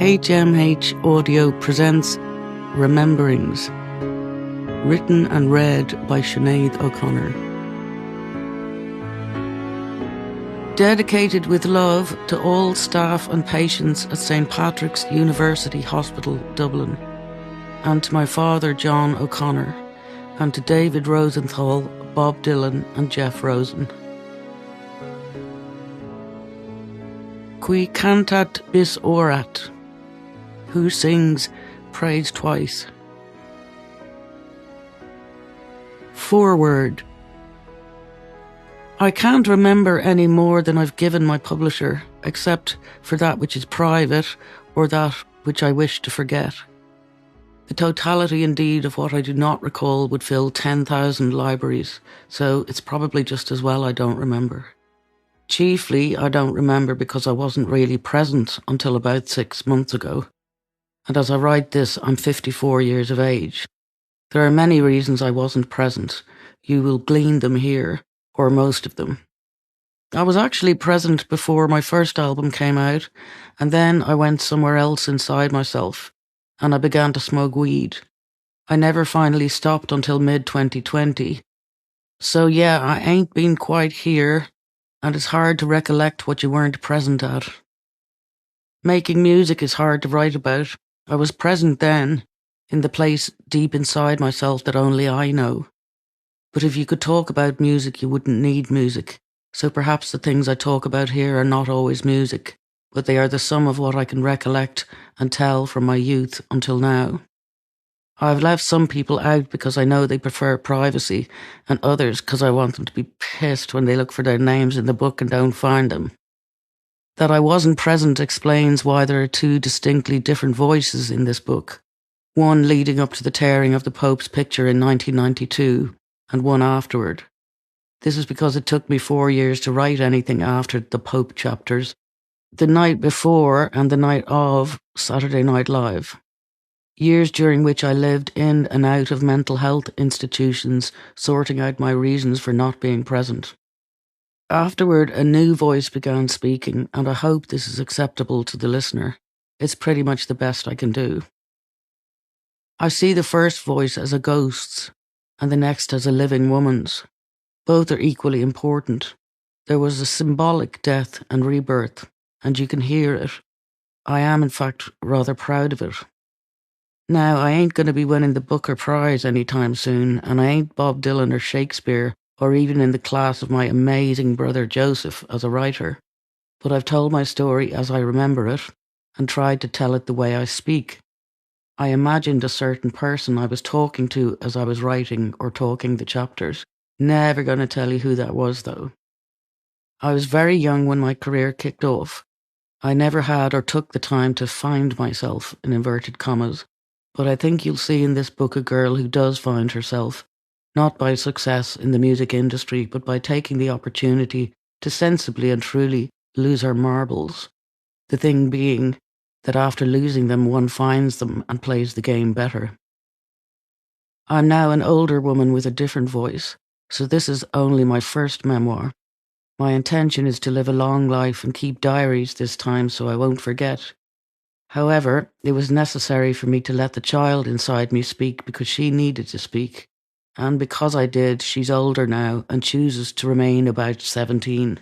HMH Audio presents Rememberings, written and read by Sinéad O'Connor. Dedicated with love to all staff and patients at St Patrick's University Hospital, Dublin, and to my father John O'Connor, and to David Rosenthal, Bob Dylan and Jeff Rosen. Qui cantat bis orat, who sings praise twice. Foreword. I can't remember any more than I've given my publisher, except for that which is private or that which I wish to forget. The totality indeed of what I do not recall would fill 10,000 libraries, so it's probably just as well I don't remember. Chiefly, I don't remember because I wasn't really present until about 6 months ago. And as I write this, I'm 54 years of age. There are many reasons I wasn't present. You will glean them here, or most of them. I was actually present before my first album came out, and then I went somewhere else inside myself, and I began to smoke weed. I never finally stopped until mid-2020. So yeah, I ain't been quite here, and it's hard to recollect what you weren't present at. Making music is hard to write about. I was present then, in the place deep inside myself that only I know. But if you could talk about music, you wouldn't need music. So perhaps the things I talk about here are not always music, but they are the sum of what I can recollect and tell from my youth until now. I've left some people out because I know they prefer privacy, and others because I want them to be pissed when they look for their names in the book and don't find them. That I wasn't present explains why there are two distinctly different voices in this book, one leading up to the tearing of the Pope's picture in 1992, and one afterward. This is because it took me 4 years to write anything after the Pope chapters, the night before and the night of Saturday Night Live. Years during which I lived in and out of mental health institutions, sorting out my reasons for not being present. Afterward, a new voice began speaking, and I hope this is acceptable to the listener. It's pretty much the best I can do. I see the first voice as a ghost's, and the next as a living woman's. Both are equally important. There was a symbolic death and rebirth, and you can hear it. I am, in fact, rather proud of it. Now, I ain't going to be winning the Booker Prize anytime soon, and I ain't Bob Dylan or Shakespeare, or even in the class of my amazing brother Joseph as a writer. But I've told my story as I remember it, and tried to tell it the way I speak. I imagined a certain person I was talking to as I was writing or talking the chapters. Never going to tell you who that was, though. I was very young when my career kicked off. I never had or took the time to find myself, in inverted commas. But I think you'll see in this book a girl who does find herself, not by success in the music industry, but by taking the opportunity to sensibly and truly lose her marbles. The thing being that after losing them, one finds them and plays the game better. I'm now an older woman with a different voice, so this is only my first memoir. My intention is to live a long life and keep diaries this time so I won't forget. However, it was necessary for me to let the child inside me speak because she needed to speak. And because I did, she's older now and chooses to remain about 17.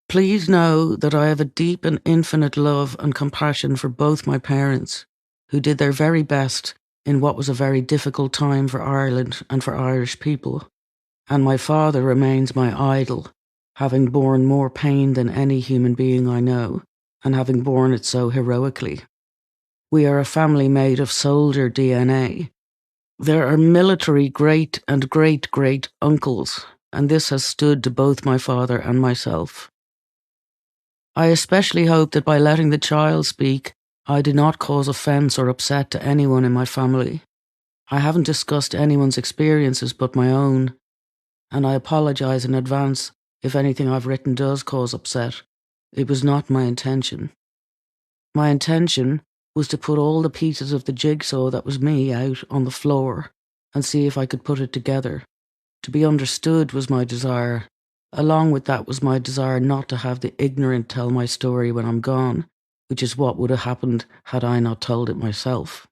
Please know that I have a deep and infinite love and compassion for both my parents, who did their very best in what was a very difficult time for Ireland and for Irish people. And my father remains my idol, having borne more pain than any human being I know, and having borne it so heroically. We are a family made of soldier DNA. There are military great and great-great uncles, and this has stood to both my father and myself. I especially hope that by letting the child speak, I do not cause offence or upset to anyone in my family. I haven't discussed anyone's experiences but my own, and I apologise in advance if anything I've written does cause upset. It was not my intention. My intention was to put all the pieces of the jigsaw that was me out on the floor and see if I could put it together. To be understood was my desire. Along with that was my desire not to have the ignorant tell my story when I'm gone, which is what would have happened had I not told it myself.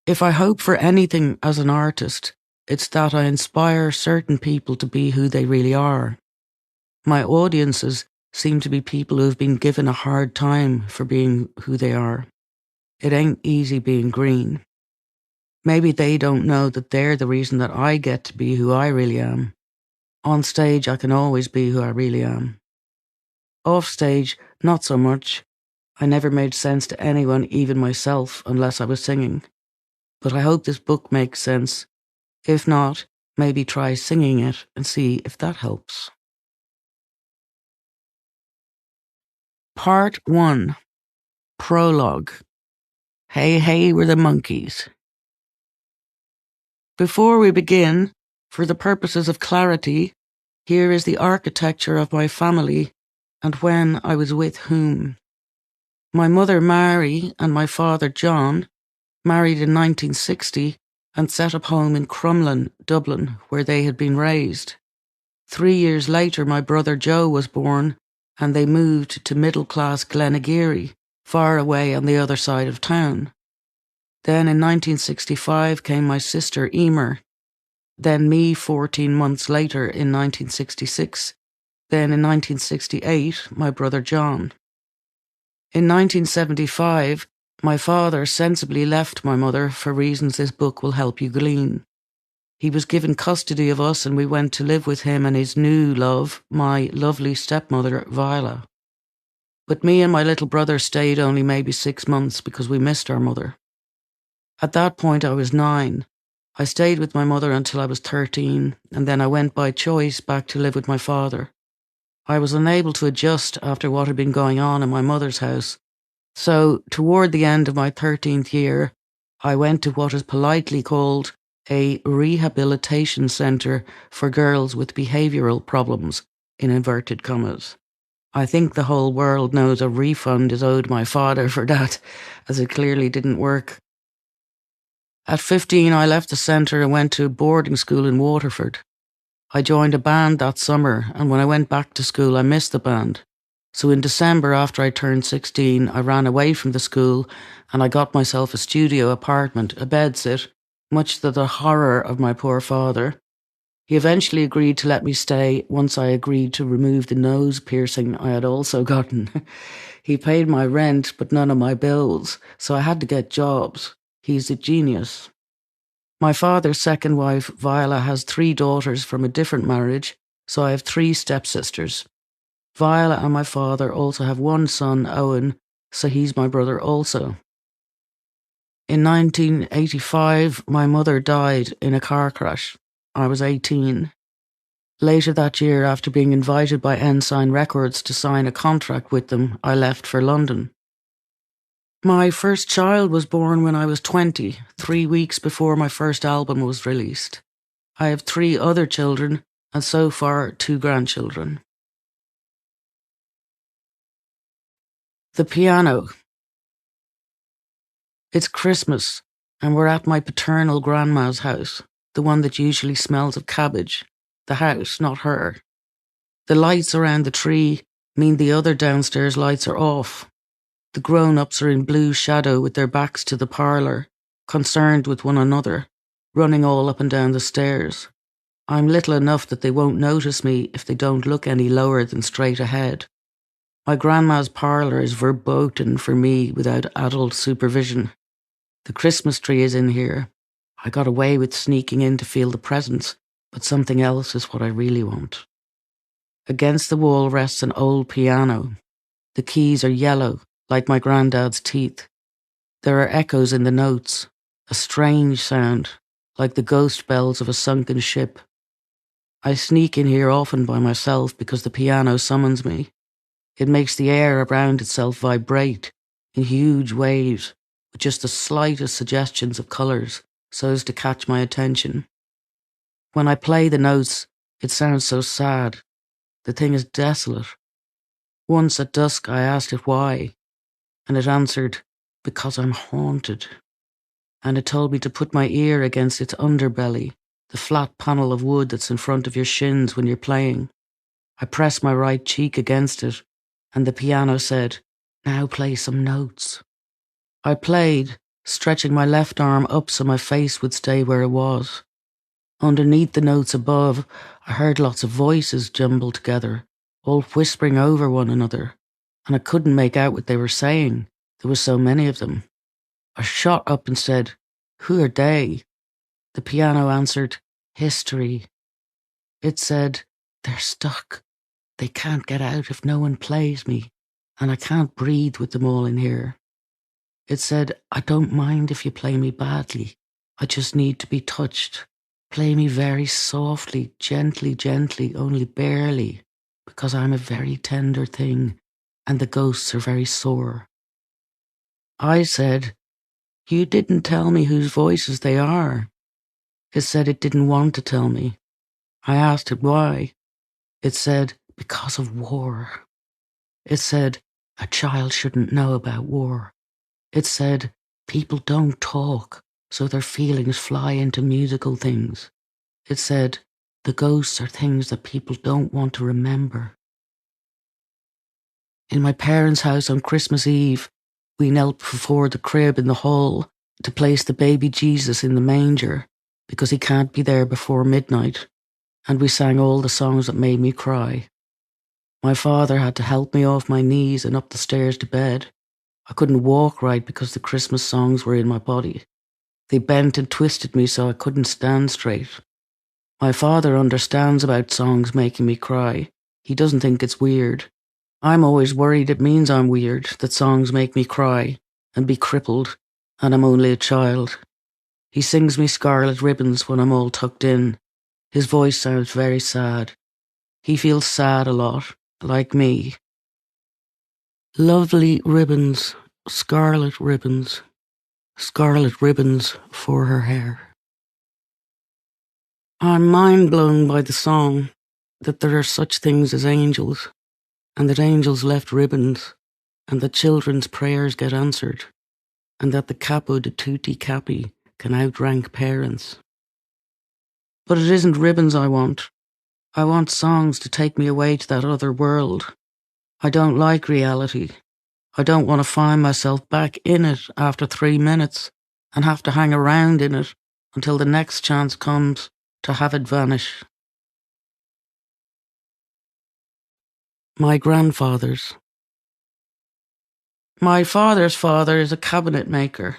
If I hope for anything as an artist, it's that I inspire certain people to be who they really are. My audiences seem to be people who have been given a hard time for being who they are. It ain't easy being green. Maybe they don't know that they're the reason that I get to be who I really am. On stage, I can always be who I really am. Off stage, not so much. I never made sense to anyone, even myself, unless I was singing. But I hope this book makes sense. If not, maybe try singing it and see if that helps. Part 1. Prologue. Hey, hey, we're the monkeys. Before we begin, for the purposes of clarity, here is the architecture of my family and when I was with whom. My mother Mary and my father John married in 1960 and set up home in Crumlin, Dublin, where they had been raised. 3 years later, my brother Joe was born and they moved to middle-class Glenageary, far away on the other side of town. Then in 1965 came my sister Emer, then me 14 months later in 1966, then in 1968 my brother John. In 1975, my father sensibly left my mother for reasons this book will help you glean. He was given custody of us and we went to live with him and his new love, my lovely stepmother Viola. But me and my little brother stayed only maybe 6 months because we missed our mother. At that point I was 9. I stayed with my mother until I was 13 and then I went by choice back to live with my father. I was unable to adjust after what had been going on in my mother's house. So, toward the end of my 13th year, I went to what is politely called a rehabilitation centre for girls with behavioural problems, in inverted commas. I think the whole world knows a refund is owed my father for that, as it clearly didn't work. At 15, I left the centre and went to boarding school in Waterford. I joined a band that summer, and when I went back to school, I missed the band. So in December, after I turned 16, I ran away from the school and I got myself a studio apartment, a bedsit, much to the horror of my poor father. He eventually agreed to let me stay once I agreed to remove the nose piercing I had also gotten. He paid my rent, but none of my bills, so I had to get jobs. He's a genius. My father's second wife, Viola, has 3 daughters from a different marriage, so I have 3 stepsisters. Viola and my father also have 1 son, Owen, so he's my brother also. In 1985, my mother died in a car crash. I was 18. Later that year, after being invited by Ensign Records to sign a contract with them, I left for London. My first child was born when I was 20, 3 weeks before my first album was released. I have 3 other children, and so far 2 grandchildren. The piano. It's Christmas, and we're at my paternal grandma's house, the one that usually smells of cabbage. The house, not her. The lights around the tree mean the other downstairs lights are off. The grown-ups are in blue shadow with their backs to the parlour, concerned with one another, running all up and down the stairs. I'm little enough that they won't notice me if they don't look any lower than straight ahead. My grandma's parlour is verboten for me without adult supervision. The Christmas tree is in here. I got away with sneaking in to feel the presents, but something else is what I really want. Against the wall rests an old piano. The keys are yellow, like my granddad's teeth. There are echoes in the notes, a strange sound, like the ghost bells of a sunken ship. I sneak in here often by myself because the piano summons me. It makes the air around itself vibrate in huge waves with just the slightest suggestions of colours so as to catch my attention. When I play the notes, it sounds so sad. The thing is desolate. Once at dusk I asked it why, and it answered, because I'm haunted. And it told me to put my ear against its underbelly, the flat panel of wood that's in front of your shins when you're playing. I pressed my right cheek against it, and the piano said, Now play some notes. I played, stretching my left arm up so my face would stay where it was. Underneath the notes above, I heard lots of voices jumbled together, all whispering over one another, and I couldn't make out what they were saying. There were so many of them. I shot up and said, "Who are they?" The piano answered, "History." It said, "They're stuck. They can't get out if no one plays me, and I can't breathe with them all in here." It said, "I don't mind if you play me badly. I just need to be touched. Play me very softly, gently, gently, only barely, because I'm a very tender thing, and the ghosts are very sore." I said, "You didn't tell me whose voices they are." It said it didn't want to tell me. I asked it why. It said, "Because of war." It said, "A child shouldn't know about war." It said, "People don't talk, so their feelings fly into musical things." It said, "The ghosts are things that people don't want to remember." In my parents' house on Christmas Eve, we knelt before the crib in the hall to place the baby Jesus in the manger because he can't be there before midnight, and we sang all the songs that made me cry. My father had to help me off my knees and up the stairs to bed. I couldn't walk right because the Christmas songs were in my body. They bent and twisted me so I couldn't stand straight. My father understands about songs making me cry. He doesn't think it's weird. I'm always worried it means I'm weird, that songs make me cry and be crippled, and I'm only a child. He sings me Scarlet Ribbons when I'm all tucked in. His voice sounds very sad. He feels sad a lot, like me. Lovely ribbons, scarlet ribbons for her hair. I'm mind-blown by the song, that there are such things as angels, and that angels left ribbons, and that children's prayers get answered, and that the capo de tutti capi can outrank parents. But it isn't ribbons I want. I want songs to take me away to that other world. I don't like reality. I don't want to find myself back in it after 3 minutes and have to hang around in it until the next chance comes to have it vanish. My grandfather's. My father's father is a cabinet maker.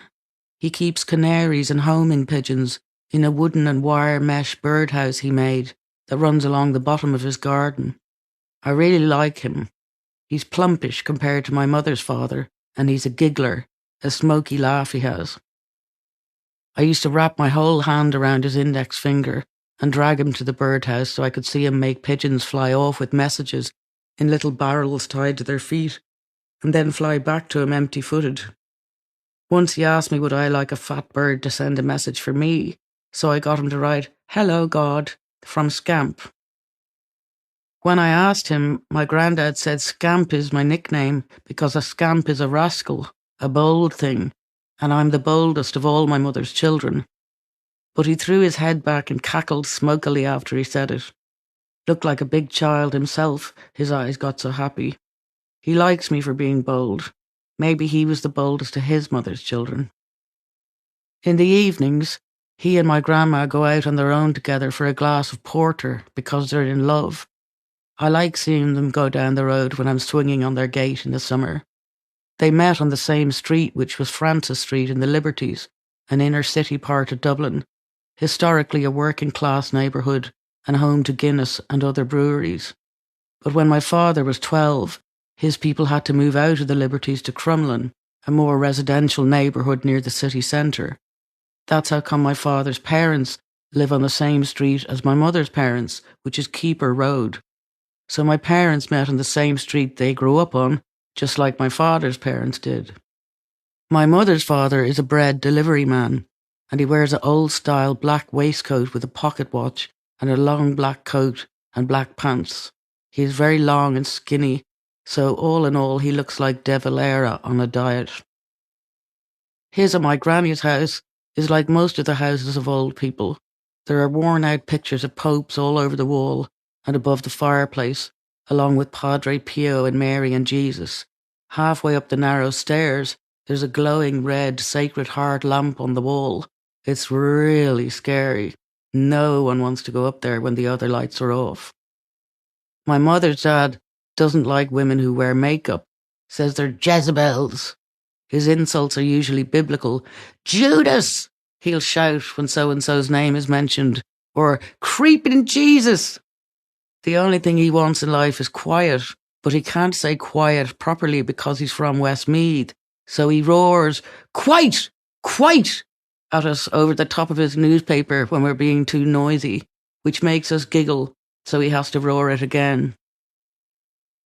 He keeps canaries and homing pigeons in a wooden and wire mesh birdhouse he made that runs along the bottom of his garden. I really like him. He's plumpish compared to my mother's father, and he's a giggler, a smoky laugh he has. I used to wrap my whole hand around his index finger and drag him to the birdhouse so I could see him make pigeons fly off with messages in little barrels tied to their feet, and then fly back to him empty-footed. Once he asked me would I like a fat bird to send a message for me, so I got him to write, "Hello, God," from Scamp. When I asked him, my granddad said Scamp is my nickname because a scamp is a rascal, a bold thing, and I'm the boldest of all my mother's children. But he threw his head back and cackled smokily after he said it. Looked like a big child himself, his eyes got so happy. He likes me for being bold. Maybe he was the boldest of his mother's children. In the evenings, he and my grandma go out on their own together for a glass of porter because they're in love. I like seeing them go down the road when I'm swinging on their gate in the summer. They met on the same street, which was Francis Street in the Liberties, an inner city part of Dublin, historically a working-class neighbourhood and home to Guinness and other breweries. But when my father was 12, his people had to move out of the Liberties to Crumlin, a more residential neighbourhood near the city centre. That's how come my father's parents live on the same street as my mother's parents, which is Keeper Road. So my parents met on the same street they grew up on, just like my father's parents did. My mother's father is a bread delivery man, and he wears an old-style black waistcoat with a pocket watch and a long black coat and black pants. He is very long and skinny, so all in all he looks like De Valera on a diet. His and my granny's house is like most of the houses of old people. There are worn-out pictures of popes all over the wall and above the fireplace, along with Padre Pio and Mary and Jesus. Halfway up the narrow stairs, there's a glowing red Sacred Heart lamp on the wall. It's really scary. No one wants to go up there when the other lights are off. My mother's dad doesn't like women who wear makeup, says they're Jezebels. His insults are usually biblical. Judas, he'll shout when so-and-so's name is mentioned, or creeping Jesus. The only thing he wants in life is quiet, but he can't say quiet properly because he's from Westmeath. So he roars, "Quite! Quite!" at us over the top of his newspaper when we're being too noisy, which makes us giggle, so he has to roar it again.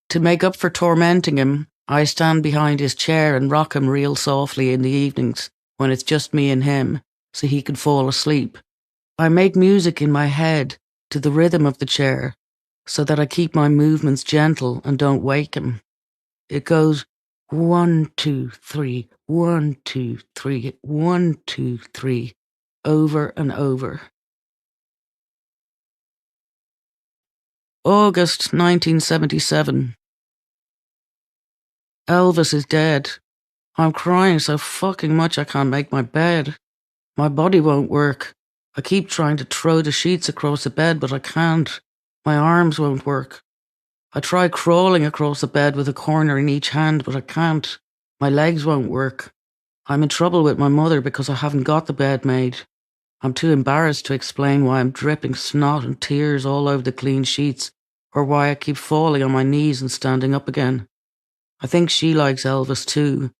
To make up for tormenting him, I stand behind his chair and rock him real softly in the evenings when it's just me and him, so he can fall asleep. I make music in my head to the rhythm of the chair, so that I keep my movements gentle and don't wake him. It goes 1, 2, 3, 1, 2, 3, 1, 2, 3, over and over. August 1977. Elvis is dead. I'm crying so fucking much I can't make my bed. My body won't work. I keep trying to throw the sheets across the bed, but I can't. My arms won't work. I try crawling across the bed with a corner in each hand, but I can't. My legs won't work. I'm in trouble with my mother because I haven't got the bed made. I'm too embarrassed to explain why I'm dripping snot and tears all over the clean sheets, or why I keep falling on my knees and standing up again. I think she likes Elvis too.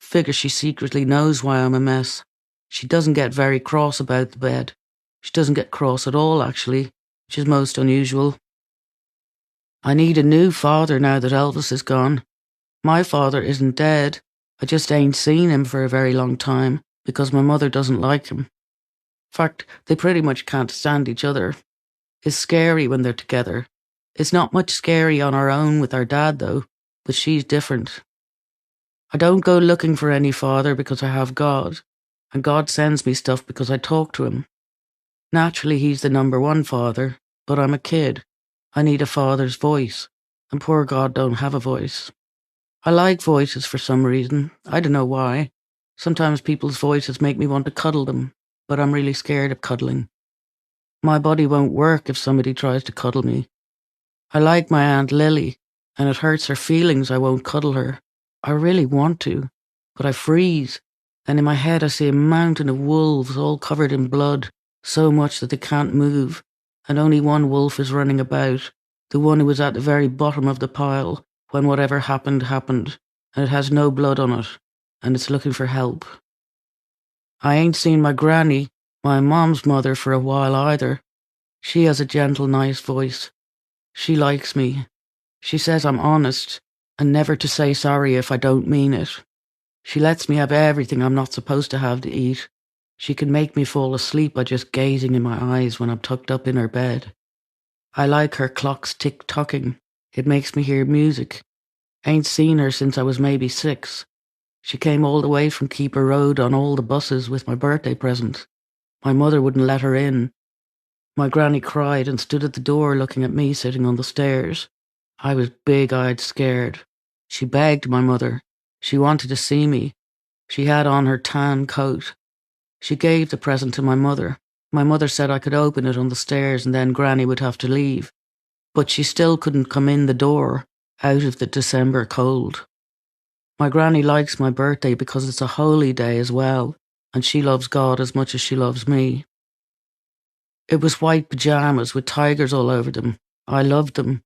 Figure she secretly knows why I'm a mess. She doesn't get very cross about the bed. She doesn't get cross at all, actually, which is most unusual. I need a new father now that Elvis is gone. My father isn't dead. I just ain't seen him for a very long time because my mother doesn't like him. In fact, they pretty much can't stand each other. It's scary when they're together. It's not much scary on our own with our dad, though, but she's different. I don't go looking for any father because I have God, and God sends me stuff because I talk to him. Naturally, he's the number one father, but I'm a kid. I need a father's voice, and poor God don't have a voice. I like voices for some reason. I don't know why. Sometimes people's voices make me want to cuddle them, but I'm really scared of cuddling. My body won't work if somebody tries to cuddle me. I like my Aunt Lily, and it hurts her feelings I won't cuddle her. I really want to, but I freeze, and in my head I see a mountain of wolves all covered in blood, so much that they can't move, and only one wolf is running about, the one who was at the very bottom of the pile when whatever happened happened, and it has no blood on it, and it's looking for help. I ain't seen my granny, my mom's mother, for a while either. She has a gentle, nice voice. She likes me. She says I'm honest, and never to say sorry if I don't mean it. She lets me have everything I'm not supposed to have to eat. She can make me fall asleep by just gazing in my eyes when I'm tucked up in her bed. I like her clock's tick-tocking. It makes me hear music. Ain't seen her since I was maybe 6. She came all the way from Keeper Road on all the buses with my birthday present. My mother wouldn't let her in. My granny cried and stood at the door looking at me sitting on the stairs. I was big-eyed scared. She begged my mother. She wanted to see me. She had on her tan coat. She gave the present to my mother. My mother said I could open it on the stairs and then Granny would have to leave. But she still couldn't come in the door out of the December cold. My granny likes my birthday because it's a holy day as well, and she loves God as much as she loves me. It was white pajamas with tigers all over them. I loved them.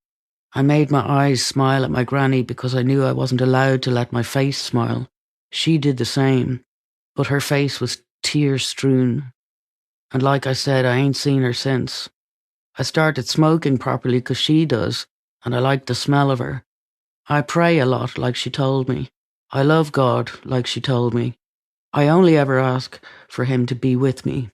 I made my eyes smile at my granny because I knew I wasn't allowed to let my face smile. She did the same, but her face was tear-strewn. And like I said, I ain't seen her since. I started smoking properly because she does, and I like the smell of her. I pray a lot like she told me. I love God like she told me. I only ever ask for him to be with me.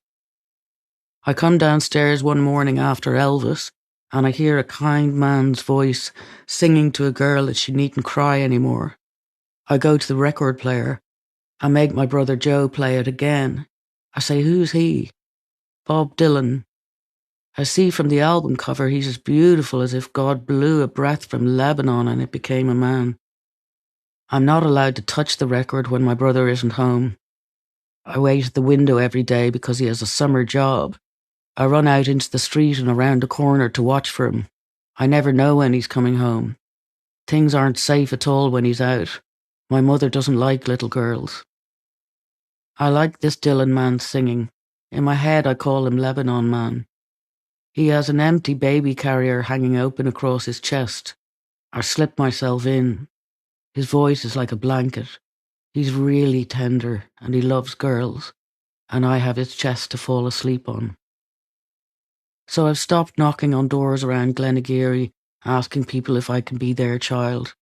I come downstairs one morning after Elvis, and I hear a kind man's voice singing to a girl that she needn't cry anymore. I go to the record player. I make my brother Joe play it again. I say, "Who's he?" "Bob Dylan." I see from the album cover he's as beautiful as if God blew a breath from Lebanon and it became a man. I'm not allowed to touch the record when my brother isn't home. I wait at the window every day because he has a summer job. I run out into the street and around the corner to watch for him. I never know when he's coming home. Things aren't safe at all when he's out. My mother doesn't like little girls. I like this Dylan man singing. In my head I call him Lebanon Man. He has an empty baby carrier hanging open across his chest. I slip myself in. His voice is like a blanket. He's really tender and he loves girls, and I have his chest to fall asleep on. So I've stopped knocking on doors around Glenageary, asking people if I can be their child.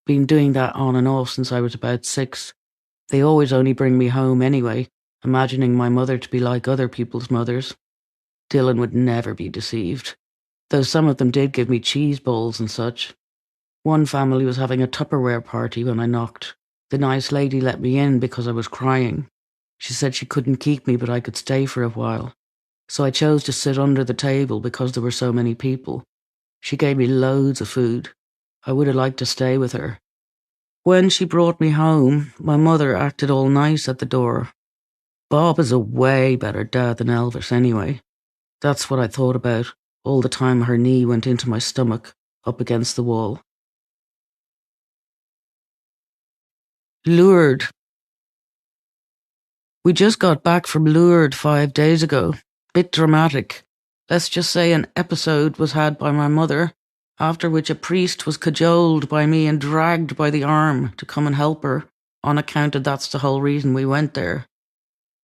Been doing that on and off since I was about 6. They always only bring me home anyway, imagining my mother to be like other people's mothers. Dylan would never be deceived, though some of them did give me cheese balls and such. One family was having a Tupperware party when I knocked. The nice lady let me in because I was crying. She said she couldn't keep me, but I could stay for a while. So I chose to sit under the table because there were so many people. She gave me loads of food. I would have liked to stay with her. When she brought me home, my mother acted all nice at the door. Bob is a way better dad than Elvis anyway. That's what I thought about all the time her knee went into my stomach, up against the wall. Lourdes. We just got back from Lourdes 5 days ago. Bit dramatic. Let's just say an episode was had by my mother, after which a priest was cajoled by me and dragged by the arm to come and help her, on account of that's the whole reason we went there.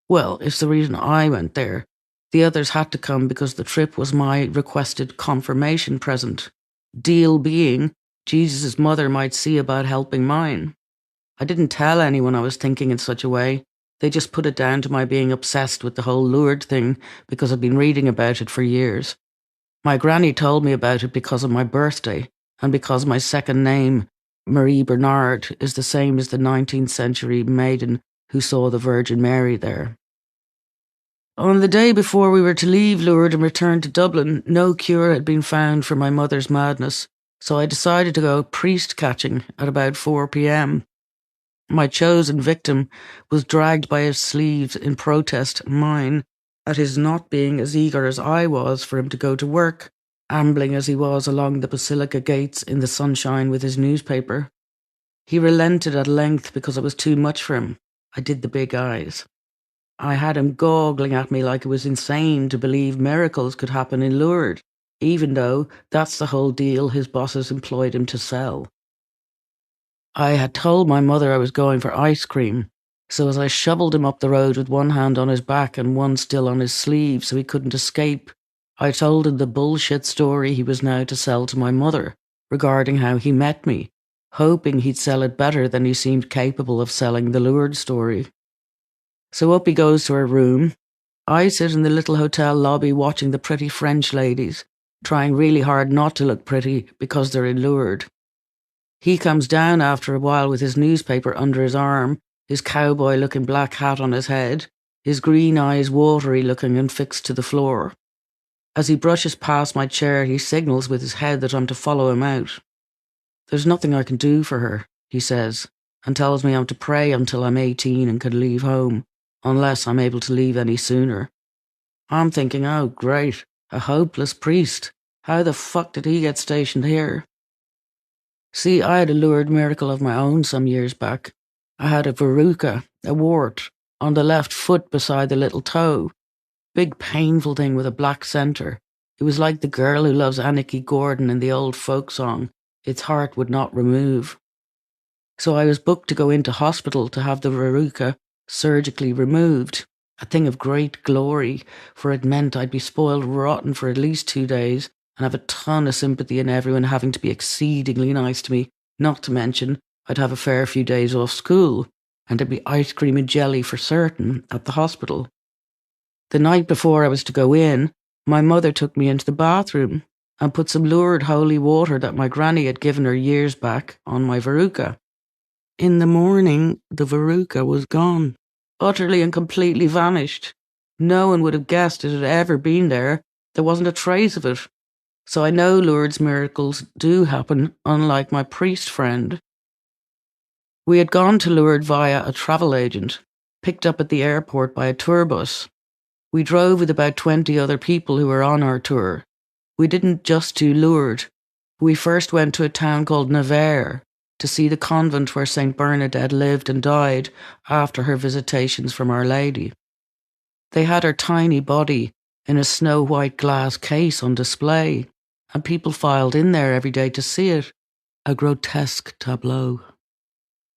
Well, it's the reason I went there. The others had to come because the trip was my requested confirmation present. Deal being, Jesus' mother might see about helping mine. I didn't tell anyone I was thinking in such a way. They just put it down to my being obsessed with the whole Lourdes thing because I've been reading about it for years. My granny told me about it because of my birthday and because my second name, Marie Bernard, is the same as the 19th century maiden who saw the Virgin Mary there. On the day before we were to leave Lourdes and return to Dublin, no cure had been found for my mother's madness, so I decided to go priest catching at about 4 p.m. My chosen victim was dragged by his sleeves in protest, mine, at his not being as eager as I was for him to go to work, ambling as he was along the basilica gates in the sunshine with his newspaper. He relented at length because it was too much for him. I did the big eyes. I had him goggling at me like it was insane to believe miracles could happen in Lourdes, even though that's the whole deal his bosses employed him to sell. I had told my mother I was going for ice cream, so as I shoveled him up the road with one hand on his back and one still on his sleeve so he couldn't escape, I told him the bullshit story he was now to sell to my mother regarding how he met me, hoping he'd sell it better than he seemed capable of selling the Lourdes story. So up he goes to her room. I sit in the little hotel lobby watching the pretty French ladies, trying really hard not to look pretty because they're in Lourdes. He comes down after a while with his newspaper under his arm, his cowboy-looking black hat on his head, his green eyes watery-looking and fixed to the floor. As he brushes past my chair, he signals with his head that I'm to follow him out. There's nothing I can do for her, he says, and tells me I'm to pray until I'm 18 and can leave home, unless I'm able to leave any sooner. I'm thinking, oh great, a hopeless priest. How the fuck did he get stationed here? See, I had a Lourdes miracle of my own some years back. I had a verruca, a wart, on the left foot beside the little toe. Big painful thing with a black centre. It was like the girl who loves Anarchy Gordon in the old folk song, its heart would not remove. So I was booked to go into hospital to have the verruca surgically removed, a thing of great glory, for it meant I'd be spoiled rotten for at least 2 days and have a ton of sympathy in everyone having to be exceedingly nice to me, not to mention I'd have a fair few days off school, and there'd be ice cream and jelly for certain at the hospital. The night before I was to go in, my mother took me into the bathroom and put some Lourdes holy water that my granny had given her years back on my verruca. In the morning, the verruca was gone, utterly and completely vanished. No one would have guessed it had ever been there. There wasn't a trace of it. So I know Lourdes miracles do happen, unlike my priest friend. We had gone to Lourdes via a travel agent, picked up at the airport by a tour bus. We drove with about 20 other people who were on our tour. We didn't just do Lourdes. We first went to a town called Nevers to see the convent where St. Bernadette lived and died after her visitations from Our Lady. They had her tiny body in a snow-white glass case on display, and people filed in there every day to see it, a grotesque tableau.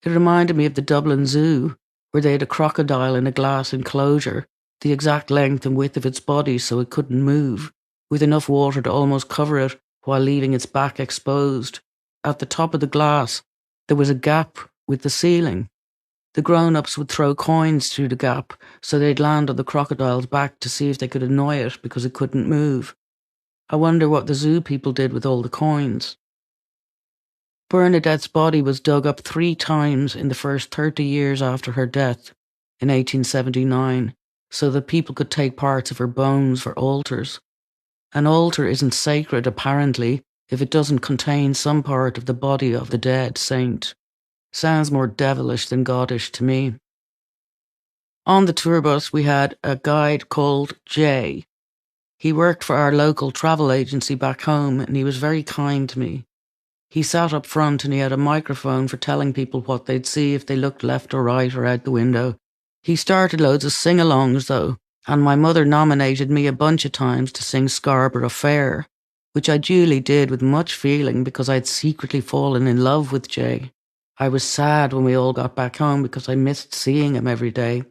It reminded me of the Dublin Zoo, where they had a crocodile in a glass enclosure, the exact length and width of its body so it couldn't move, with enough water to almost cover it while leaving its back exposed. At the top of the glass, there was a gap with the ceiling. The grown-ups would throw coins through the gap so they'd land on the crocodile's back to see if they could annoy it because it couldn't move. I wonder what the zoo people did with all the coins. Bernadette's body was dug up 3 times in the first 30 years after her death, in 1879, so that people could take parts of her bones for altars. An altar isn't sacred, apparently, if it doesn't contain some part of the body of the dead saint. Sounds more devilish than goddish to me. On the tour bus, we had a guide called Jay. He worked for our local travel agency back home, and he was very kind to me. He sat up front and he had a microphone for telling people what they'd see if they looked left or right or out the window. He started loads of sing-alongs, though, and my mother nominated me a bunch of times to sing Scarborough Fair, which I duly did with much feeling because I'd secretly fallen in love with Jay. I was sad when we all got back home because I missed seeing him every day.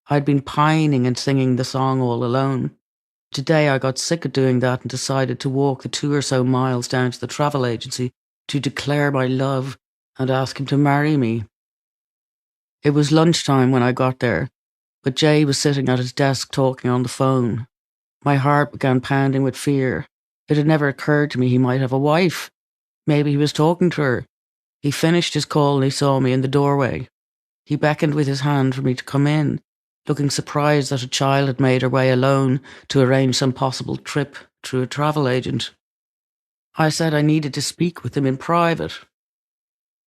I'd been pining and singing the song all alone. Today I got sick of doing that and decided to walk the 2 or so miles down to the travel agency to declare my love and ask him to marry me. It was lunchtime when I got there, but Jay was sitting at his desk talking on the phone. My heart began pounding with fear. It had never occurred to me he might have a wife. Maybe he was talking to her. He finished his call and he saw me in the doorway. He beckoned with his hand for me to come in, looking surprised that a child had made her way alone to arrange some possible trip through a travel agent. I said I needed to speak with him in private.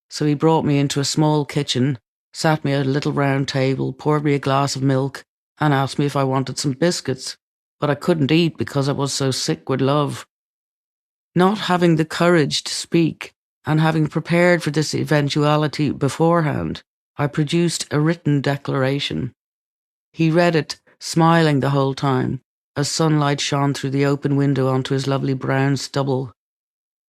So he brought me into a small kitchen, sat me at a little round table, poured me a glass of milk, and asked me if I wanted some biscuits, but I couldn't eat because I was so sick with love. Not having the courage to speak, and having prepared for this eventuality beforehand, I produced a written declaration. He read it, smiling the whole time, as sunlight shone through the open window onto his lovely brown stubble.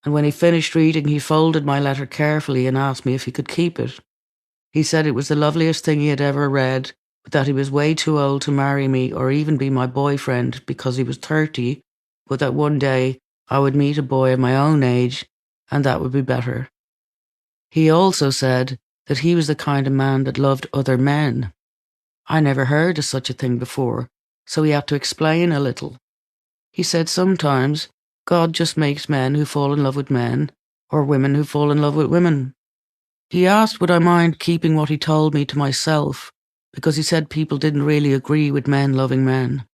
And when he finished reading, he folded my letter carefully and asked me if he could keep it. He said it was the loveliest thing he had ever read, but that he was way too old to marry me or even be my boyfriend because he was 30, but that one day I would meet a boy of my own age, and that would be better. He also said that he was the kind of man that loved other men. I never heard of such a thing before, so he had to explain a little. He said sometimes God just makes men who fall in love with men, or women who fall in love with women. He asked would I mind keeping what he told me to myself, because he said people didn't really agree with men loving men.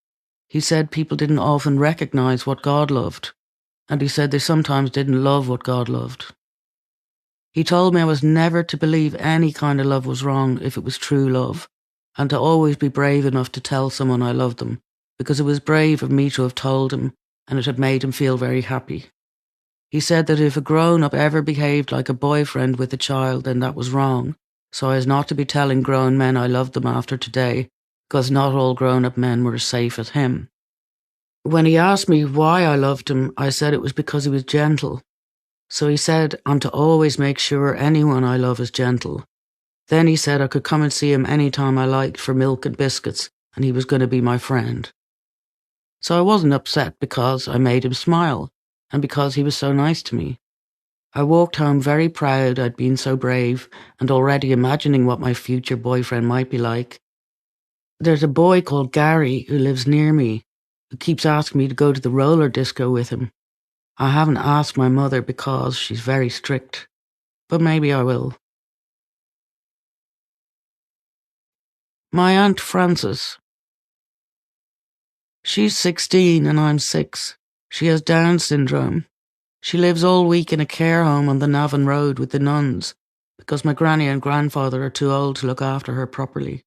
He said people didn't often recognize what God loved, and he said they sometimes didn't love what God loved. He told me I was never to believe any kind of love was wrong if it was true love, and to always be brave enough to tell someone I loved them, because it was brave of me to have told him, and it had made him feel very happy. He said that if a grown-up ever behaved like a boyfriend with a child, then that was wrong, so as not to be telling grown men I loved them after today, because not all grown-up men were as safe as him. When he asked me why I loved him, I said it was because he was gentle. So he said I'm to always make sure anyone I love is gentle. Then he said I could come and see him any time I liked for milk and biscuits, and he was going to be my friend. So I wasn't upset because I made him smile, and because he was so nice to me. I walked home very proud I'd been so brave, and already imagining what my future boyfriend might be like. There's a boy called Gary who lives near me, who keeps asking me to go to the roller disco with him. I haven't asked my mother because she's very strict, but maybe I will. My Aunt Frances. She's 16 and I'm 6. She has Down syndrome. She lives all week in a care home on the Navan Road with the nuns, because my granny and grandfather are too old to look after her properly.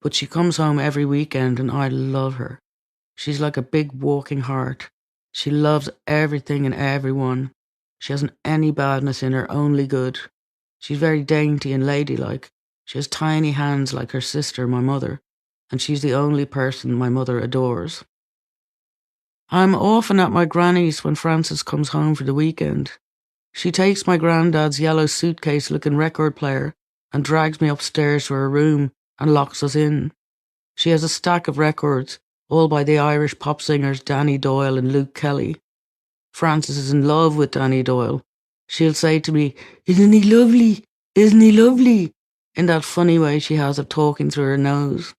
But she comes home every weekend and I love her. She's like a big walking heart. She loves everything and everyone. She hasn't any badness in her, only good. She's very dainty and ladylike. She has tiny hands like her sister, my mother, and she's the only person my mother adores. I'm often at my granny's when Frances comes home for the weekend. She takes my granddad's yellow suitcase-looking record player and drags me upstairs to her room and locks us in. She has a stack of records, all by the Irish pop singers Danny Doyle and Luke Kelly. Frances is in love with Danny Doyle. She'll say to me, "Isn't he lovely? Isn't he lovely?" in that funny way she has of talking through her nose.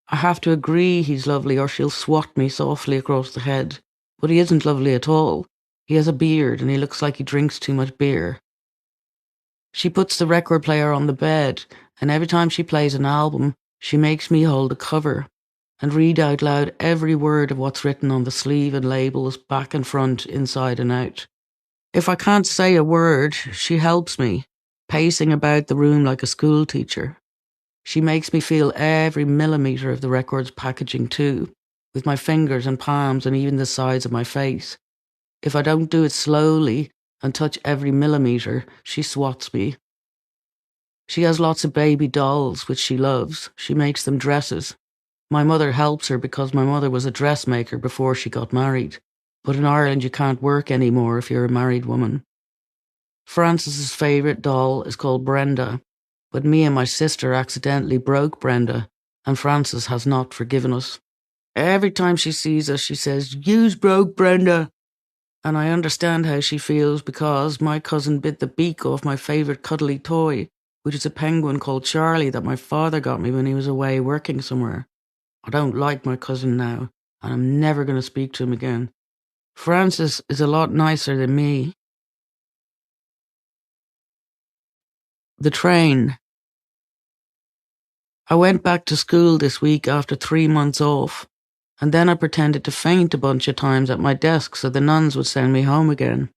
I have to agree he's lovely or she'll swat me softly across the head. But he isn't lovely at all. He has a beard and he looks like he drinks too much beer. She puts the record player on the bed, and every time she plays an album, she makes me hold the cover and read out loud every word of what's written on the sleeve and labels, back and front, inside and out. If I can't say a word, she helps me, pacing about the room like a school teacher. She makes me feel every millimetre of the record's packaging too, with my fingers and palms and even the sides of my face. If I don't do it slowly and touch every millimetre, she swats me. She has lots of baby dolls, which she loves. She makes them dresses. My mother helps her because my mother was a dressmaker before she got married. But in Ireland you can't work anymore if you're a married woman. Frances's favourite doll is called Brenda, but me and my sister accidentally broke Brenda, and Frances has not forgiven us. Every time she sees us, she says, "Yous broke Brenda." And I understand how she feels because my cousin bit the beak off my favourite cuddly toy, which is a penguin called Charlie that my father got me when he was away working somewhere. I don't like my cousin now, and I'm never going to speak to him again. Frances is a lot nicer than me. The train. I went back to school this week after 3 months off, and then I pretended to faint a bunch of times at my desk so the nuns would send me home again.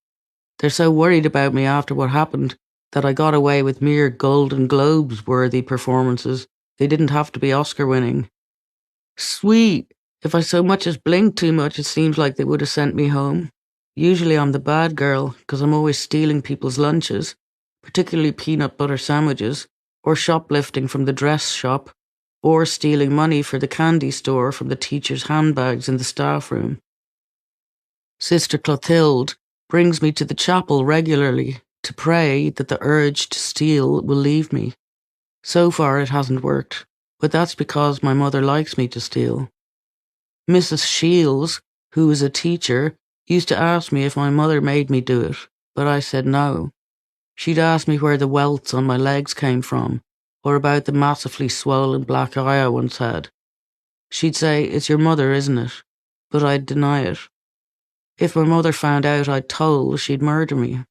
They're so worried about me after what happened that I got away with mere Golden Globes-worthy performances. They didn't have to be Oscar-winning. Sweet. If I so much as blinked too much, it seems like they would have sent me home. Usually I'm the bad girl, because I'm always stealing people's lunches, particularly peanut butter sandwiches, or shoplifting from the dress shop, or stealing money for the candy store from the teachers' handbags in the staff room. Sister Clotilde brings me to the chapel regularly to pray that the urge to steal will leave me. So far it hasn't worked, but that's because my mother likes me to steal. Mrs. Shields, who is a teacher, used to ask me if my mother made me do it, but I said no. She'd ask me where the welts on my legs came from, or about the massively swollen black eye I once had. She'd say, "It's your mother, isn't it?" But I'd deny it. If my mother found out I'd told, she'd murder me.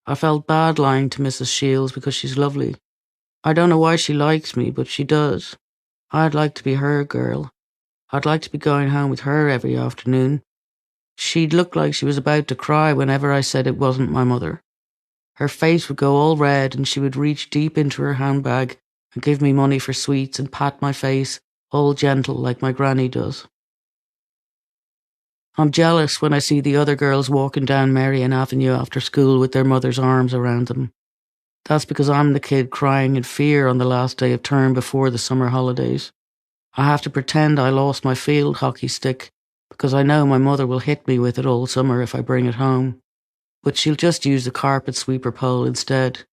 I felt bad lying to Mrs. Shields because she's lovely. I don't know why she likes me, but she does. I'd like to be her girl. I'd like to be going home with her every afternoon. She'd look like she was about to cry whenever I said it wasn't my mother. Her face would go all red and she would reach deep into her handbag and give me money for sweets and pat my face, all gentle like my granny does. I'm jealous when I see the other girls walking down Marion Avenue after school with their mother's arms around them. That's because I'm the kid crying in fear on the last day of term before the summer holidays. I have to pretend I lost my field hockey stick because I know my mother will hit me with it all summer if I bring it home. But she'll just use the carpet sweeper pole instead.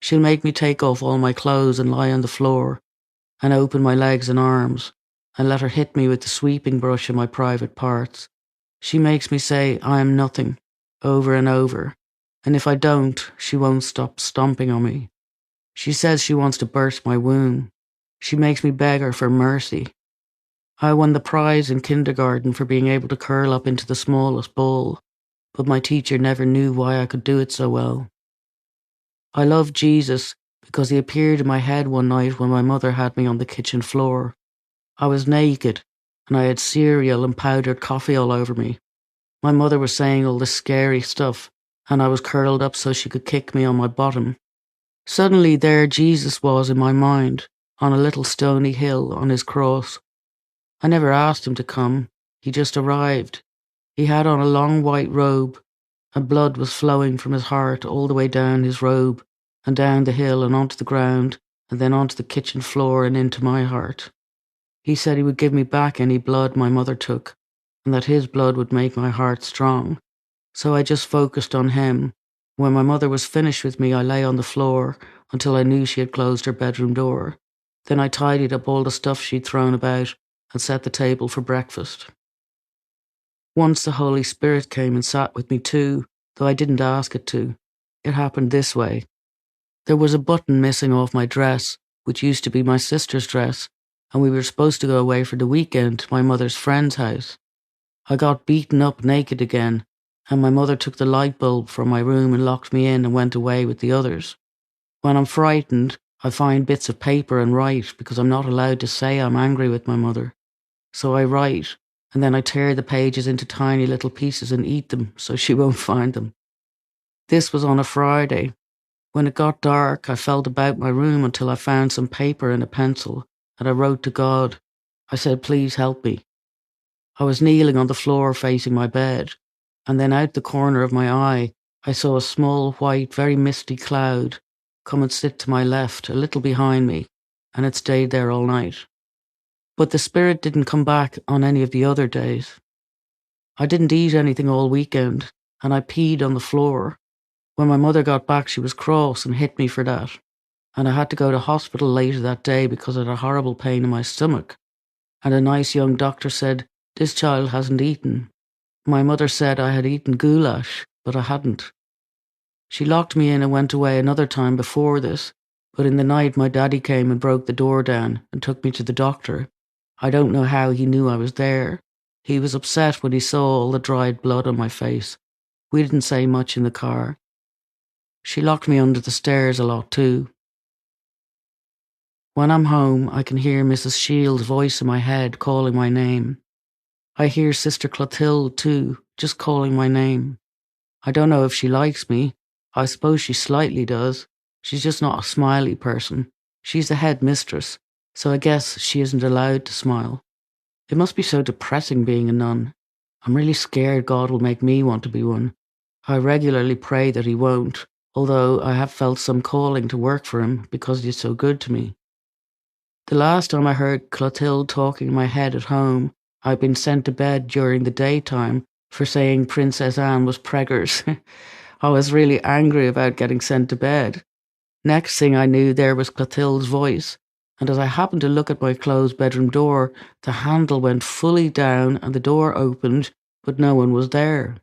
She'll make me take off all my clothes and lie on the floor and open my legs and arms and let her hit me with the sweeping brush in my private parts. She makes me say I am nothing over and over, and if I don't, she won't stop stomping on me. She says she wants to burst my womb. She makes me beg her for mercy. I won the prize in kindergarten for being able to curl up into the smallest ball, but my teacher never knew why I could do it so well. I love Jesus because he appeared in my head one night when my mother had me on the kitchen floor. I was naked, and I had cereal and powdered coffee all over me. My mother was saying all this scary stuff, and I was curled up so she could kick me on my bottom. Suddenly there Jesus was in my mind, on a little stony hill on his cross. I never asked him to come. He just arrived. He had on a long white robe, and blood was flowing from his heart all the way down his robe, and down the hill and onto the ground, and then onto the kitchen floor and into my heart. He said he would give me back any blood my mother took, and that his blood would make my heart strong. So I just focused on him. When my mother was finished with me, I lay on the floor until I knew she had closed her bedroom door. Then I tidied up all the stuff she'd thrown about and set the table for breakfast. Once the Holy Spirit came and sat with me too, though I didn't ask it to. It happened this way. There was a button missing off my dress, which used to be my sister's dress, and we were supposed to go away for the weekend to my mother's friend's house. I got beaten up naked again, and my mother took the light bulb from my room and locked me in and went away with the others. When I'm frightened, I find bits of paper and write because I'm not allowed to say I'm angry with my mother. So I write, and then I tear the pages into tiny little pieces and eat them so she won't find them. This was on a Friday. When it got dark, I felt about my room until I found some paper and a pencil, and I wrote to God. I said, please help me. I was kneeling on the floor facing my bed, and then out the corner of my eye, I saw a small, white, very misty cloud come and sit to my left, a little behind me, and it stayed there all night. But the spirit didn't come back on any of the other days. I didn't eat anything all weekend, and I peed on the floor. When my mother got back, she was cross and hit me for that, and I had to go to hospital later that day because I had a horrible pain in my stomach, and a nice young doctor said, this child hasn't eaten. My mother said I had eaten goulash, but I hadn't. She locked me in and went away another time before this, but in the night my daddy came and broke the door down and took me to the doctor. I don't know how he knew I was there. He was upset when he saw all the dried blood on my face. We didn't say much in the car. She locked me under the stairs a lot too. When I'm home, I can hear Mrs. Shields' voice in my head calling my name. I hear Sister Clotilde too, just calling my name. I don't know if she likes me. I suppose she slightly does. She's just not a smiley person. She's the head mistress, so I guess she isn't allowed to smile. It must be so depressing being a nun. I'm really scared God will make me want to be one. I regularly pray that he won't, although I have felt some calling to work for him because he's so good to me. The last time I heard Clotilde talking in my head at home, I'd been sent to bed during the daytime for saying Princess Anne was preggers. I was really angry about getting sent to bed. Next thing I knew, there was Clotilde's voice, and as I happened to look at my closed bedroom door, the handle went fully down and the door opened, but no one was there.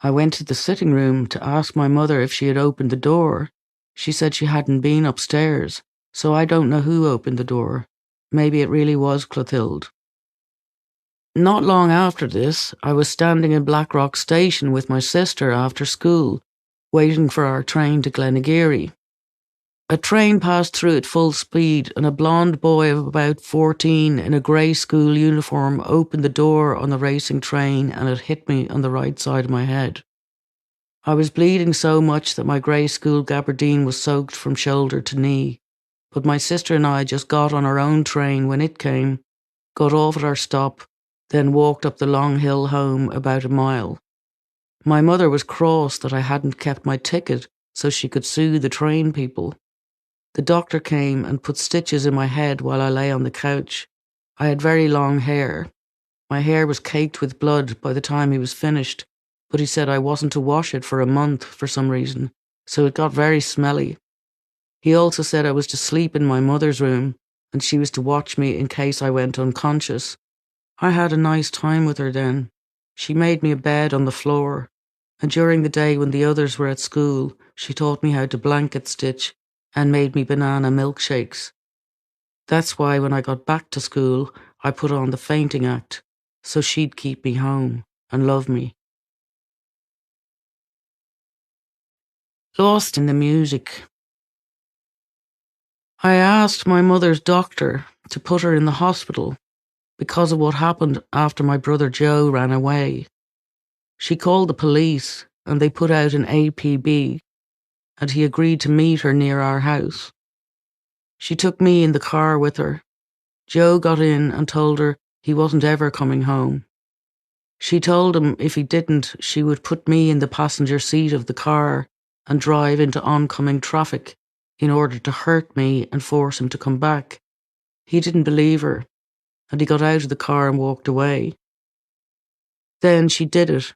I went to the sitting room to ask my mother if she had opened the door. She said she hadn't been upstairs, so I don't know who opened the door. Maybe it really was Clotilde. Not long after this, I was standing in Blackrock Station with my sister after school, waiting for our train to Glenageary. A train passed through at full speed, and a blonde boy of about 14 in a grey school uniform opened the door on the racing train, and it hit me on the right side of my head. I was bleeding so much that my grey school gabardine was soaked from shoulder to knee, but my sister and I just got on our own train when it came, got off at our stop, then walked up the long hill home about a mile. My mother was cross that I hadn't kept my ticket so she could sue the train people. The doctor came and put stitches in my head while I lay on the couch. I had very long hair. My hair was caked with blood by the time he was finished, but he said I wasn't to wash it for a month for some reason, so it got very smelly. He also said I was to sleep in my mother's room, and she was to watch me in case I went unconscious. I had a nice time with her then. She made me a bed on the floor, and during the day when the others were at school, she taught me how to blanket stitch and made me banana milkshakes. That's why when I got back to school, I put on the fainting act, so she'd keep me home and love me. Lost in the music. I asked my mother's doctor to put her in the hospital because of what happened after my brother Joe ran away. She called the police and they put out an APB, and he agreed to meet her near our house. She took me in the car with her. Joe got in and told her he wasn't ever coming home. She told him if he didn't, she would put me in the passenger seat of the car and drive into oncoming traffic in order to hurt me and force him to come back. He didn't believe her, and he got out of the car and walked away. Then she did it,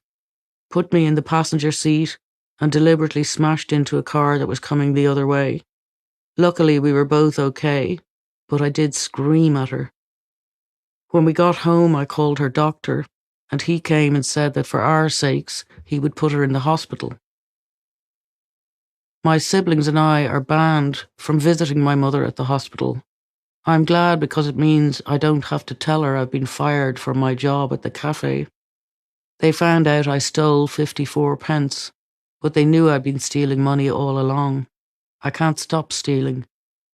put me in the passenger seat and deliberately smashed into a car that was coming the other way. Luckily, we were both okay, but I did scream at her. When we got home, I called her doctor, and he came and said that for our sakes, he would put her in the hospital. My siblings and I are banned from visiting my mother at the hospital. I'm glad because it means I don't have to tell her I've been fired from my job at the cafe. They found out I stole 54 pence, but they knew I'd been stealing money all along. I can't stop stealing.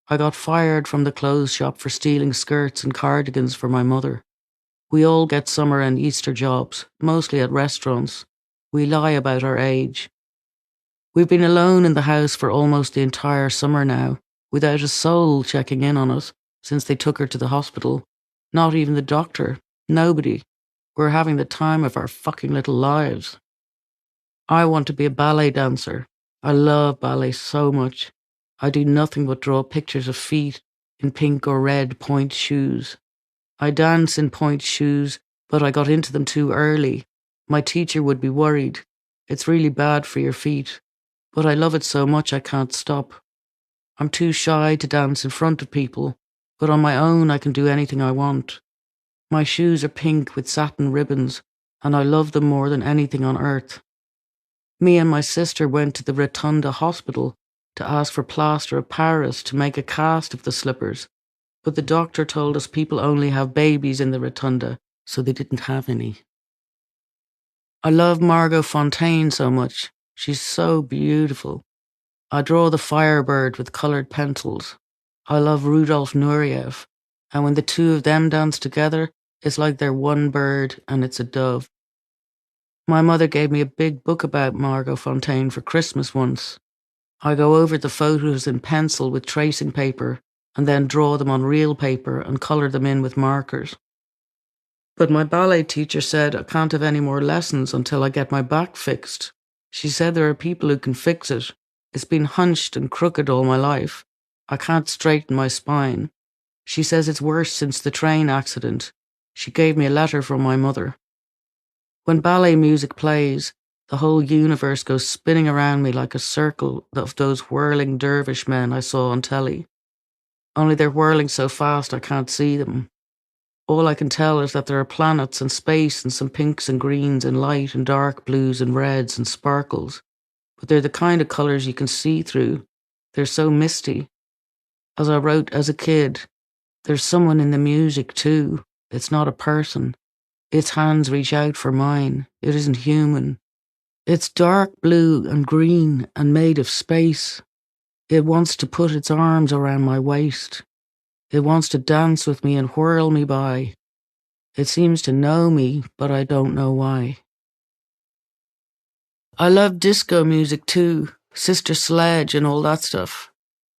I got fired from the clothes shop for stealing skirts and cardigans for my mother. We all get summer and Easter jobs, mostly at restaurants. We lie about our age. We've been alone in the house for almost the entire summer now, without a soul checking in on us since they took her to the hospital. Not even the doctor. Nobody. We're having the time of our fucking little lives. I want to be a ballet dancer. I love ballet so much. I do nothing but draw pictures of feet in pink or red point shoes. I dance in point shoes, but I got into them too early. My teacher would be worried. It's really bad for your feet. But I love it so much I can't stop. I'm too shy to dance in front of people, but on my own I can do anything I want. My shoes are pink with satin ribbons, and I love them more than anything on earth. Me and my sister went to the Rotunda Hospital to ask for plaster of Paris to make a cast of the slippers, but the doctor told us people only have babies in the Rotunda, so they didn't have any. I love Margot Fontaine so much. She's so beautiful. I draw the Firebird with coloured pencils. I love Rudolf Nureyev, and when the two of them dance together, it's like they're one bird and it's a dove. My mother gave me a big book about Margot Fontaine for Christmas once. I go over the photos in pencil with tracing paper and then draw them on real paper and colour them in with markers. But my ballet teacher said I can't have any more lessons until I get my back fixed. She said there are people who can fix it. It's been hunched and crooked all my life. I can't straighten my spine. She says it's worse since the train accident. She gave me a letter from my mother. When ballet music plays, the whole universe goes spinning around me like a circle of those whirling dervish men I saw on telly. Only they're whirling so fast I can't see them. All I can tell is that there are planets and space and some pinks and greens and light and dark blues and reds and sparkles. But they're the kind of colours you can see through. They're so misty. As I wrote as a kid, there's someone in the music too. It's not a person. Its hands reach out for mine. It isn't human. It's dark blue and green and made of space. It wants to put its arms around my waist. It wants to dance with me and whirl me by. It seems to know me, but I don't know why. I love disco music too, Sister Sledge and all that stuff.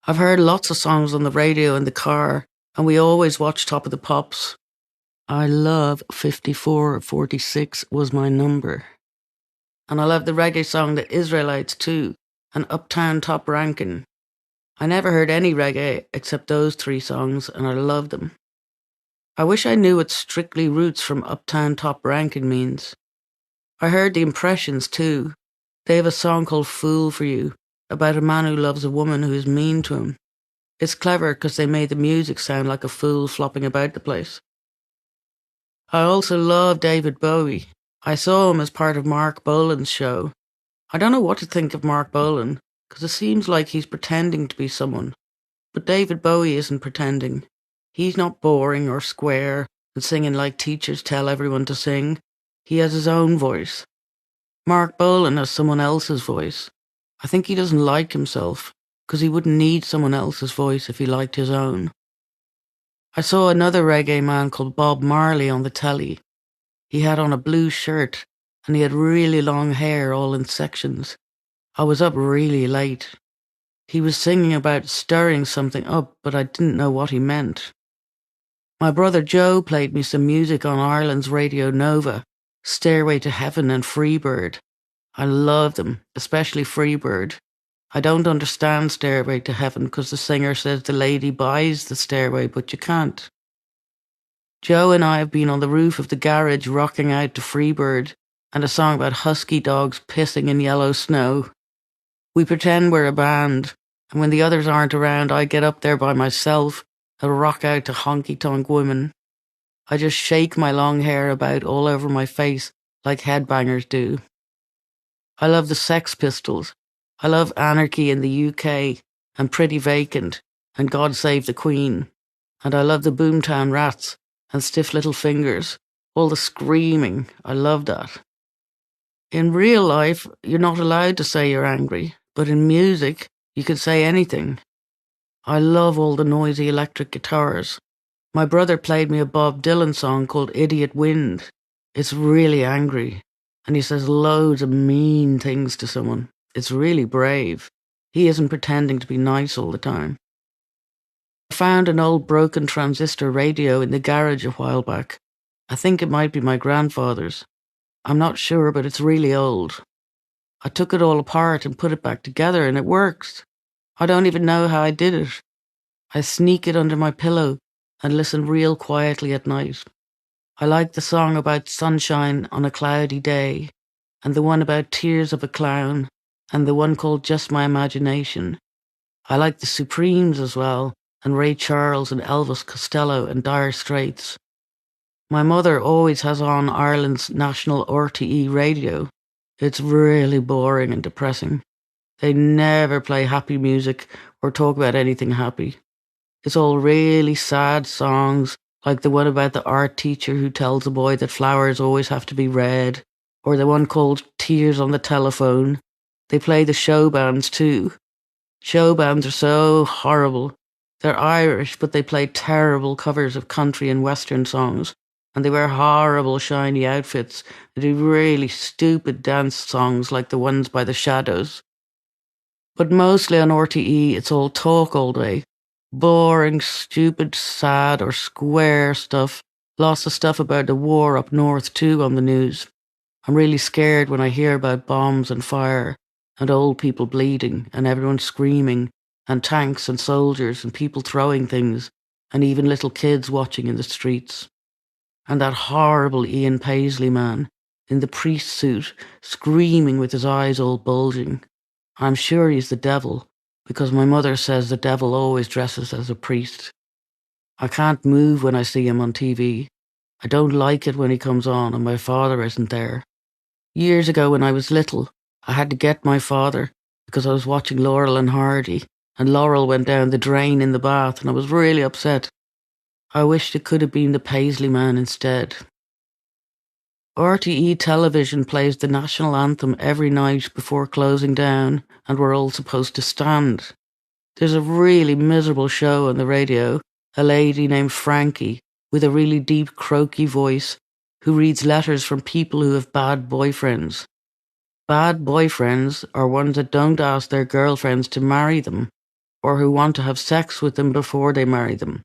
I've heard lots of songs on the radio in the car, and we always watch Top of the Pops. I love 5446 was my number. And I love the reggae song The Israelites too, and Uptown Top Rankin'. I never heard any reggae except those three songs, and I love them. I wish I knew what Strictly Roots from Uptown Top Rankin' means. I heard the Impressions too. They have a song called Fool for You, about a man who loves a woman who is mean to him. It's clever because they made the music sound like a fool flopping about the place. I also love David Bowie. I saw him as part of Mark Bolan's show. I don't know what to think of Mark Bolan, because it seems like he's pretending to be someone. But David Bowie isn't pretending. He's not boring or square and singing like teachers tell everyone to sing. He has his own voice. Mark Bolan has someone else's voice. I think he doesn't like himself, because he wouldn't need someone else's voice if he liked his own. I saw another reggae man called Bob Marley on the telly. He had on a blue shirt, and he had really long hair all in sections. I was up really late. He was singing about stirring something up, but I didn't know what he meant. My brother Joe played me some music on Ireland's Radio Nova, Stairway to Heaven and Freebird. I love them, especially Freebird. I don't understand Stairway to Heaven because the singer says the lady buys the stairway, but you can't. Joe and I have been on the roof of the garage rocking out to Freebird and a song about husky dogs pissing in yellow snow. We pretend we're a band, and when the others aren't around, I get up there by myself and rock out to Honky Tonk Women. I just shake my long hair about all over my face like headbangers do. I love the Sex Pistols. I love Anarchy in the UK and Pretty Vacant and God Save the Queen. And I love the Boomtown Rats and Stiff Little Fingers. All the screaming. I love that. In real life, you're not allowed to say you're angry, but in music, you can say anything. I love all the noisy electric guitars. My brother played me a Bob Dylan song called Idiot Wind. It's really angry, and he says loads of mean things to someone. It's really brave. He isn't pretending to be nice all the time. I found an old broken transistor radio in the garage a while back. I think it might be my grandfather's. I'm not sure, but it's really old. I took it all apart and put it back together, and it works. I don't even know how I did it. I sneak it under my pillow and listen real quietly at night. I like the song about sunshine on a cloudy day, and the one about tears of a clown, and the one called Just My Imagination. I like the Supremes as well, and Ray Charles and Elvis Costello and Dire Straits. My mother always has on Ireland's national RTE radio. It's really boring and depressing. They never play happy music or talk about anything happy. It's all really sad songs, like the one about the art teacher who tells the boy that flowers always have to be red, or the one called Tears on the Telephone. They play the show bands too. Show bands are so horrible. They're Irish, but they play terrible covers of country and western songs, and they wear horrible shiny outfits. They do really stupid dance songs like the ones by the Shadows. But mostly on RTE, it's all talk all day. Boring, stupid, sad or square stuff. Lots of stuff about the war up north too on the news. I'm really scared when I hear about bombs and fire and old people bleeding and everyone screaming and tanks and soldiers and people throwing things and even little kids watching in the streets. And that horrible Ian Paisley man in the priest suit screaming with his eyes all bulging. I'm sure he's the devil, because my mother says the devil always dresses as a priest. I can't move when I see him on TV. I don't like it when he comes on and my father isn't there. Years ago when I was little, I had to get my father because I was watching Laurel and Hardy, and Laurel went down the drain in the bath and I was really upset. I wished it could have been the Paisley man instead. RTE television plays the national anthem every night before closing down, and we're all supposed to stand. There's a really miserable show on the radio, a lady named Frankie, with a really deep croaky voice, who reads letters from people who have bad boyfriends. Bad boyfriends are ones that don't ask their girlfriends to marry them, or who want to have sex with them before they marry them.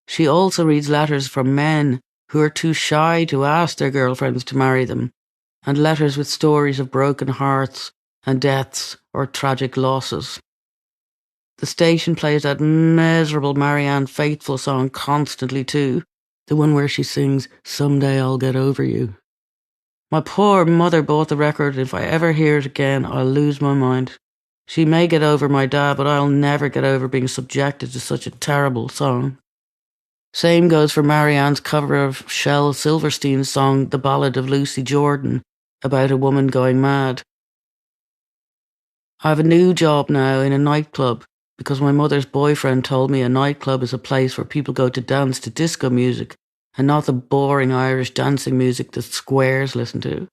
She also reads letters from men who are too shy to ask their girlfriends to marry them, and letters with stories of broken hearts and deaths or tragic losses. The station plays that miserable Marianne Faithfull song constantly too, the one where she sings, "Someday I'll Get Over You." My poor mother bought the record. If I ever hear it again, I'll lose my mind. She may get over my dad, but I'll never get over being subjected to such a terrible song. Same goes for Marianne's cover of Shel Silverstein's song, The Ballad of Lucy Jordan, about a woman going mad. I have a new job now in a nightclub because my mother's boyfriend told me a nightclub is a place where people go to dance to disco music and not the boring Irish dancing music that squares listen to.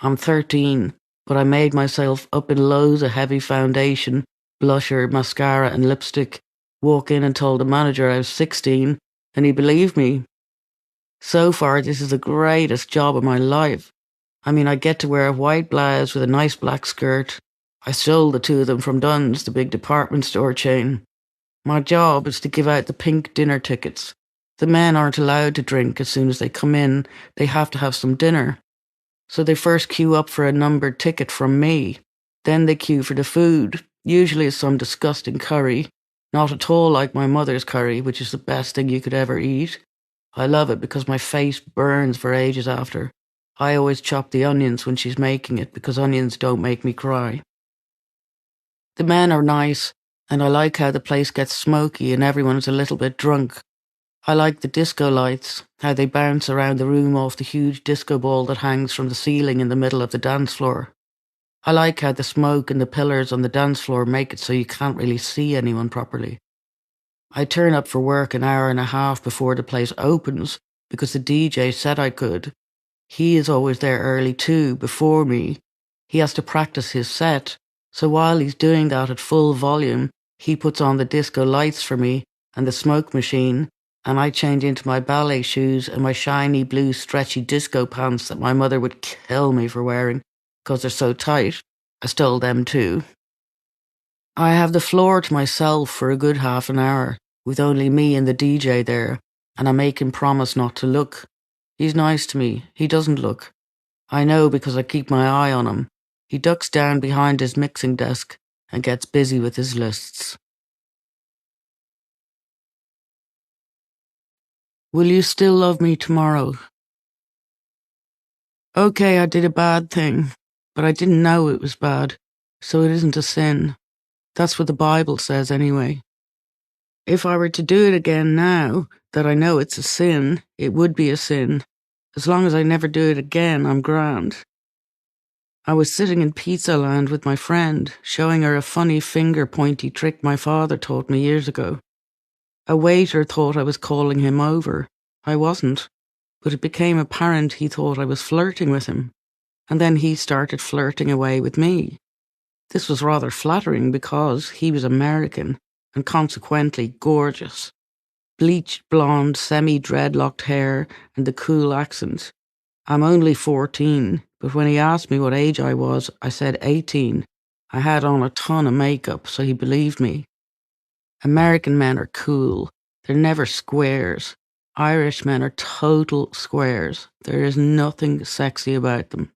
I'm 13, but I made myself up in loads of heavy foundation, blusher, mascara and lipstick, walk in and told the manager I was 16, and he believed me. So far, this is the greatest job of my life. I mean, I get to wear a white blouse with a nice black skirt. I stole the two of them from Dunn's, the big department store chain. My job is to give out the pink dinner tickets. The men aren't allowed to drink as soon as they come in. They have to have some dinner. So they first queue up for a numbered ticket from me. Then they queue for the food. Usually it's some disgusting curry. Not at all like my mother's curry, which is the best thing you could ever eat. I love it because my face burns for ages after. I always chop the onions when she's making it because onions don't make me cry. The men are nice, and I like how the place gets smoky and everyone's a little bit drunk. I like the disco lights, how they bounce around the room off the huge disco ball that hangs from the ceiling in the middle of the dance floor. I like how the smoke and the pillars on the dance floor make it so you can't really see anyone properly. I turn up for work an hour and a half before the place opens because the DJ said I could. He is always there early too, before me. He has to practice his set, so while he's doing that at full volume, he puts on the disco lights for me and the smoke machine, and I change into my ballet shoes and my shiny blue stretchy disco pants that my mother would kill me for wearing because they're so tight. I stole them too. I have the floor to myself for a good half an hour, with only me and the DJ there, and I make him promise not to look. He's nice to me. He doesn't look. I know because I keep my eye on him. He ducks down behind his mixing desk and gets busy with his lists. Will you still love me tomorrow? Okay, I did a bad thing, but I didn't know it was bad, so it isn't a sin. That's what the Bible says anyway. If I were to do it again now, that I know it's a sin, it would be a sin. As long as I never do it again, I'm grand. I was sitting in Pizza Land with my friend, showing her a funny finger-pointy trick my father taught me years ago. A waiter thought I was calling him over. I wasn't, but it became apparent he thought I was flirting with him, and then he started flirting away with me. This was rather flattering because he was American, and consequently gorgeous. Bleached blonde, semi-dreadlocked hair, and the cool accent. I'm only 14, but when he asked me what age I was, I said 18. I had on a ton of makeup, so he believed me. American men are cool. They're never squares. Irish men are total squares. There is nothing sexy about them.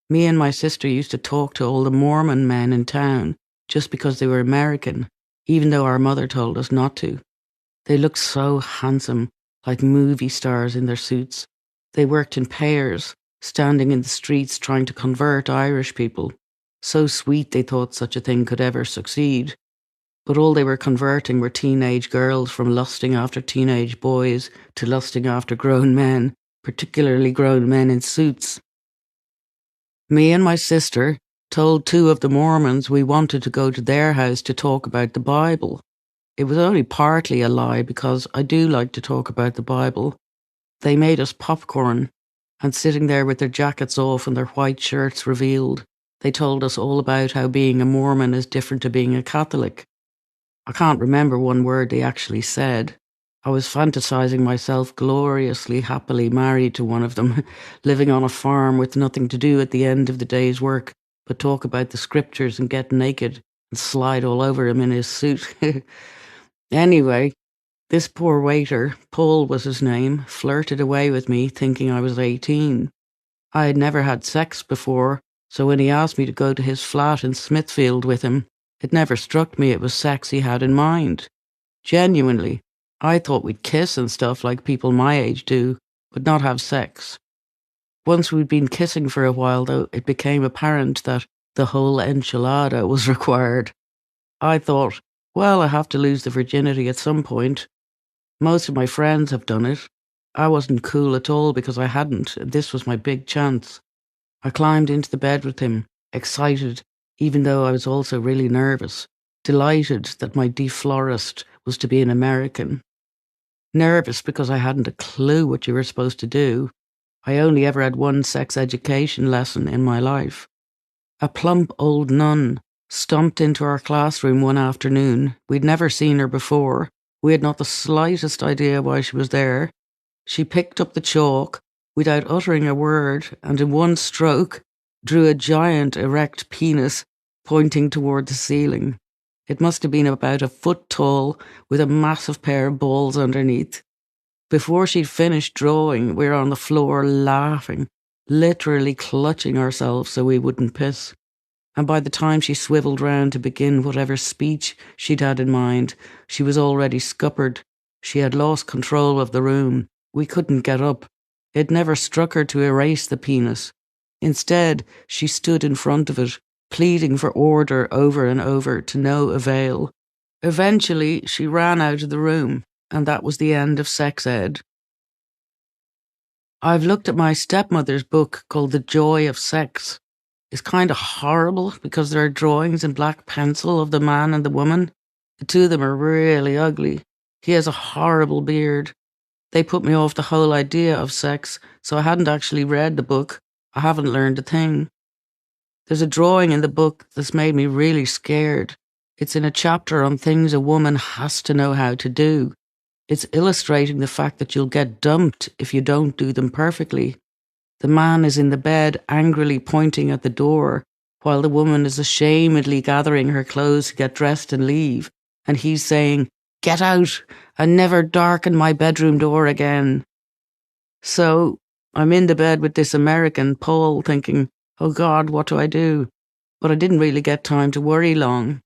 Me and my sister used to talk to all the Mormon men in town just because they were American, even though our mother told us not to. They looked so handsome, like movie stars in their suits. They worked in pairs, standing in the streets trying to convert Irish people. So sweet they thought such a thing could ever succeed. But all they were converting were teenage girls from lusting after teenage boys to lusting after grown men, particularly grown men in suits. Me and my sister told two of the Mormons we wanted to go to their house to talk about the Bible. It was only partly a lie because I do like to talk about the Bible. They made us popcorn, and sitting there with their jackets off and their white shirts revealed, they told us all about how being a Mormon is different to being a Catholic. I can't remember one word they actually said. I was fantasizing myself gloriously happily married to one of them, living on a farm with nothing to do at the end of the day's work but talk about the scriptures and get naked and slide all over him in his suit. Anyway, this poor waiter, Paul was his name, flirted away with me thinking I was 18. I had never had sex before, so when he asked me to go to his flat in Smithfield with him, it never struck me it was sex he had in mind. Genuinely, I thought we'd kiss and stuff like people my age do, but not have sex. Once we'd been kissing for a while, though, it became apparent that the whole enchilada was required. I thought, well, I have to lose the virginity at some point. Most of my friends have done it. I wasn't cool at all because I hadn't, and this was my big chance. I climbed into the bed with him, excited, even though I was also really nervous, delighted that my deflorist was to be an American. Nervous because I hadn't a clue what you were supposed to do. I only ever had one sex education lesson in my life. A plump old nun stomped into our classroom one afternoon. We'd never seen her before. We had not the slightest idea why she was there. She picked up the chalk without uttering a word and in one stroke drew a giant erect penis pointing toward the ceiling. It must have been about a foot tall with a massive pair of balls underneath. Before she'd finished drawing, we were on the floor laughing, literally clutching ourselves so we wouldn't piss. And by the time she swiveled round to begin whatever speech she'd had in mind, she was already scuppered. She had lost control of the room. We couldn't get up. It never struck her to erase the penis. Instead, she stood in front of it, pleading for order over and over to no avail. Eventually, she ran out of the room, and that was the end of sex ed. I've looked at my stepmother's book called The Joy of Sex. It's kind of horrible because there are drawings in black pencil of the man and the woman. The two of them are really ugly. He has a horrible beard. They put me off the whole idea of sex, so I hadn't actually read the book. I haven't learned a thing. There's a drawing in the book that's made me really scared. It's in a chapter on things a woman has to know how to do. It's illustrating the fact that you'll get dumped if you don't do them perfectly. The man is in the bed angrily pointing at the door, while the woman is ashamedly gathering her clothes to get dressed and leave, and he's saying, "Get out, and never darken my bedroom door again." So, I'm in the bed with this American, Paul, thinking, oh God, what do I do? But I didn't really get time to worry long.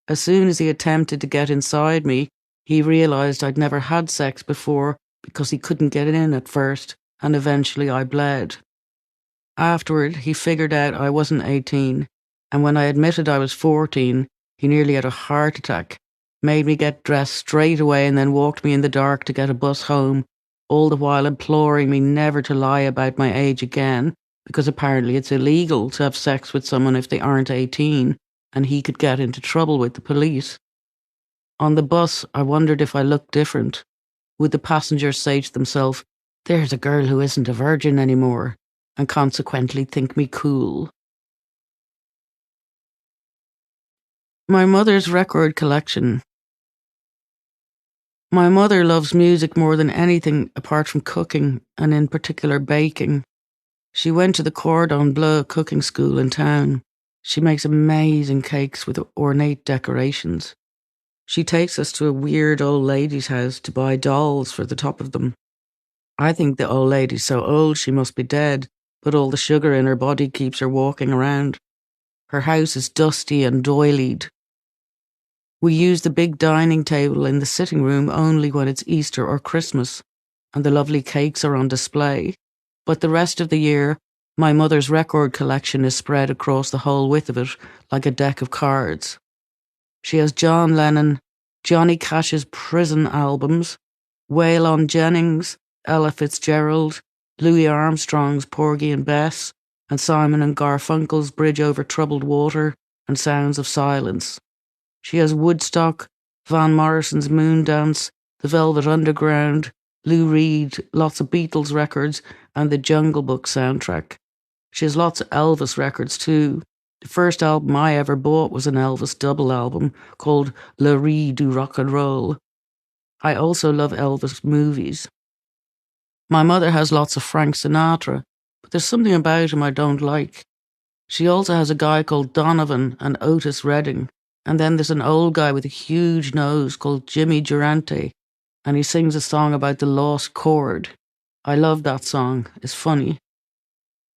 As soon as he attempted to get inside me, he realised I'd never had sex before because he couldn't get in at first, and eventually I bled. Afterward, he figured out I wasn't 18, and when I admitted I was 14, he nearly had a heart attack, made me get dressed straight away and then walked me in the dark to get a bus home, all the while imploring me never to lie about my age again, because apparently it's illegal to have sex with someone if they aren't 18, and he could get into trouble with the police. On the bus, I wondered if I looked different. Would the passengers say to themselves, "There's a girl who isn't a virgin anymore," and consequently think me cool? My mother's record collection. My mother loves music more than anything apart from cooking, and in particular baking. She went to the Cordon Bleu cooking school in town. She makes amazing cakes with ornate decorations. She takes us to a weird old lady's house to buy dolls for the top of them. I think the old lady's so old she must be dead, but all the sugar in her body keeps her walking around. Her house is dusty and doilied. We use the big dining table in the sitting room only when it's Easter or Christmas, and the lovely cakes are on display. But the rest of the year, my mother's record collection is spread across the whole width of it like a deck of cards. She has John Lennon, Johnny Cash's Prison albums, Waylon Jennings, Ella Fitzgerald, Louis Armstrong's Porgy and Bess, and Simon and Garfunkel's Bridge Over Troubled Water and Sounds of Silence. She has Woodstock, Van Morrison's Moondance, The Velvet Underground, Lou Reed, lots of Beatles records, and the Jungle Book soundtrack. She has lots of Elvis records too. The first album I ever bought was an Elvis double album called Le Rue du Rock and Roll. I also love Elvis movies. My mother has lots of Frank Sinatra, but there's something about him I don't like. She also has a guy called Donovan and Otis Redding, and then there's an old guy with a huge nose called Jimmy Durante, and he sings a song about the lost chord. I love that song, it's funny.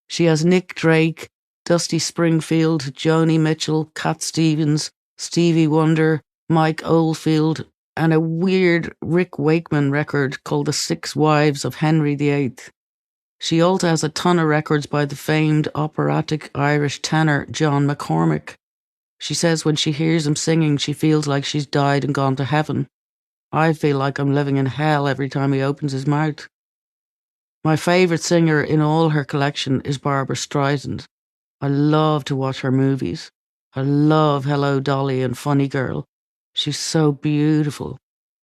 She has Nick Drake, Dusty Springfield, Joni Mitchell, Cat Stevens, Stevie Wonder, Mike Oldfield, and a weird Rick Wakeman record called The Six Wives of Henry VIII. She also has a ton of records by the famed operatic Irish tenor John McCormick. She says when she hears him singing, she feels like she's died and gone to heaven. I feel like I'm living in hell every time he opens his mouth. My favourite singer in all her collection is Barbra Streisand. I love to watch her movies. I love Hello Dolly and Funny Girl. She's so beautiful.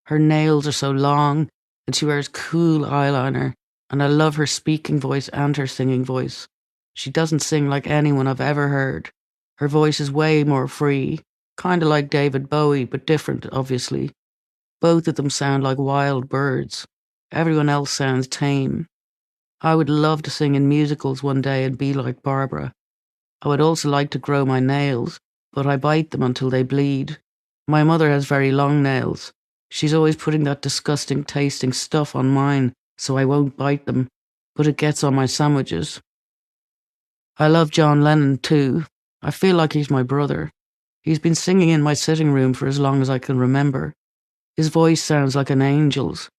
Her nails are so long, and she wears cool eyeliner, and I love her speaking voice and her singing voice. She doesn't sing like anyone I've ever heard. Her voice is way more free, kind of like David Bowie, but different, obviously. Both of them sound like wild birds. Everyone else sounds tame. I would love to sing in musicals one day and be like Barbara. I would also like to grow my nails, but I bite them until they bleed. My mother has very long nails. She's always putting that disgusting tasting stuff on mine so I won't bite them, but it gets on my sandwiches. I love John Lennon too. I feel like he's my brother. He's been singing in my sitting room for as long as I can remember. His voice sounds like an angel's.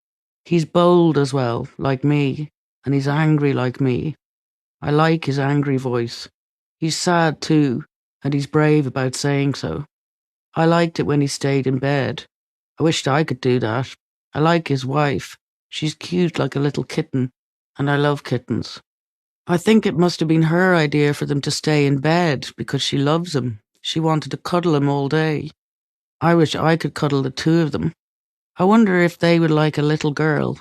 He's bold as well, like me, and he's angry like me. I like his angry voice. He's sad too, and he's brave about saying so. I liked it when he stayed in bed. I wished I could do that. I like his wife. She's cute like a little kitten, and I love kittens. I think it must have been her idea for them to stay in bed because she loves him. She wanted to cuddle him all day. I wish I could cuddle the two of them. I wonder if they would like a little girl.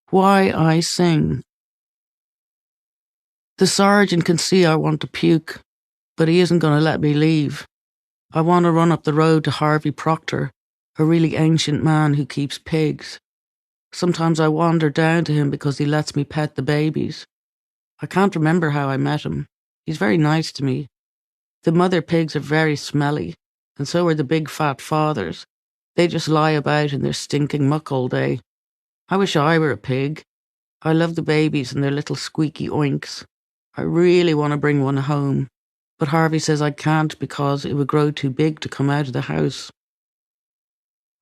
Why I sing. The sergeant can see I want to puke, but he isn't going to let me leave. I want to run up the road to Harvey Proctor, a really ancient man who keeps pigs. Sometimes I wander down to him because he lets me pet the babies. I can't remember how I met him. He's very nice to me. The mother pigs are very smelly, and so are the big fat fathers. They just lie about in their stinking muck all day. I wish I were a pig. I love the babies and their little squeaky oinks. I really want to bring one home, but Harvey says I can't because it would grow too big to come out of the house.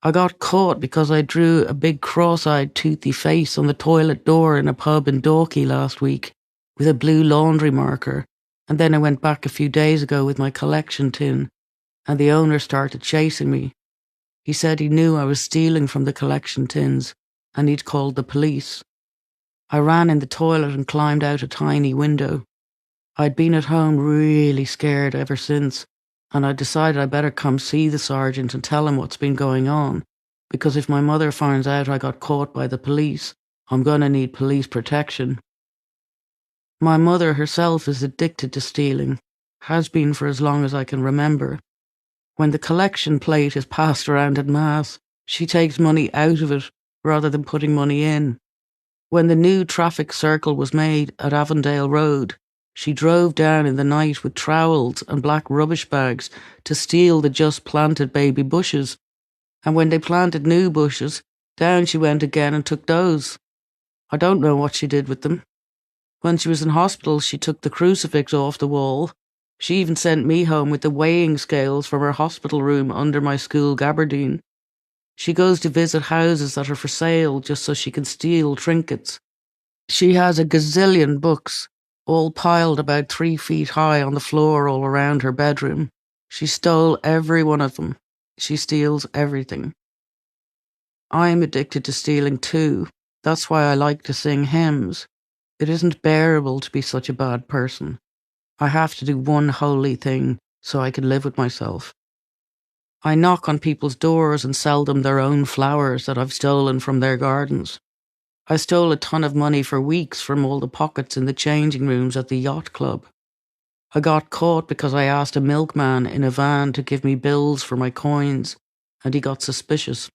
I got caught because I drew a big cross-eyed toothy face on the toilet door in a pub in Dalkey last week with a blue laundry marker, and then I went back a few days ago with my collection tin, and the owner started chasing me. He said he knew I was stealing from the collection tins, and he'd called the police. I ran in the toilet and climbed out a tiny window. I'd been at home really scared ever since, and I decided I better come see the sergeant and tell him what's been going on, because if my mother finds out I got caught by the police, I'm going to need police protection. My mother herself is addicted to stealing, has been for as long as I can remember. When the collection plate is passed around at Mass, she takes money out of it rather than putting money in. When the new traffic circle was made at Avondale Road, she drove down in the night with trowels and black rubbish bags to steal the just planted baby bushes. And when they planted new bushes, down she went again and took those. I don't know what she did with them. When she was in hospital, she took the crucifix off the wall. She even sent me home with the weighing scales from her hospital room under my school gabardine. She goes to visit houses that are for sale just so she can steal trinkets. She has a gazillion books, all piled about 3 feet high on the floor all around her bedroom. She stole every one of them. She steals everything. I'm addicted to stealing too. That's why I like to sing hymns. It isn't bearable to be such a bad person. I have to do one holy thing so I can live with myself. I knock on people's doors and sell them their own flowers that I've stolen from their gardens. I stole a ton of money for weeks from all the pockets in the changing rooms at the yacht club. I got caught because I asked a milkman in a van to give me bills for my coins, and he got suspicious.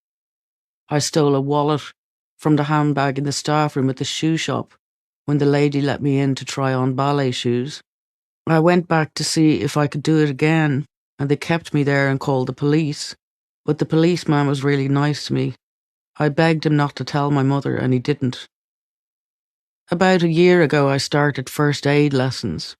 I stole a wallet from the handbag in the staff room at the shoe shop when the lady let me in to try on ballet shoes. I went back to see if I could do it again, and they kept me there and called the police. But the policeman was really nice to me. I begged him not to tell my mother, and he didn't. About a year ago, I started first aid lessons.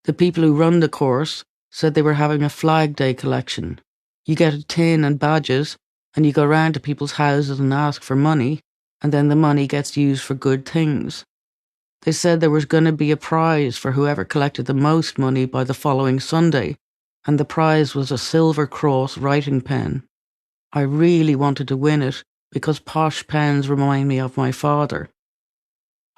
The people who run the course said they were having a Flag Day collection. You get a tin and badges, and you go round to people's houses and ask for money, and then the money gets used for good things. They said there was going to be a prize for whoever collected the most money by the following Sunday, and the prize was a Silver Cross writing pen. I really wanted to win it because posh pens remind me of my father.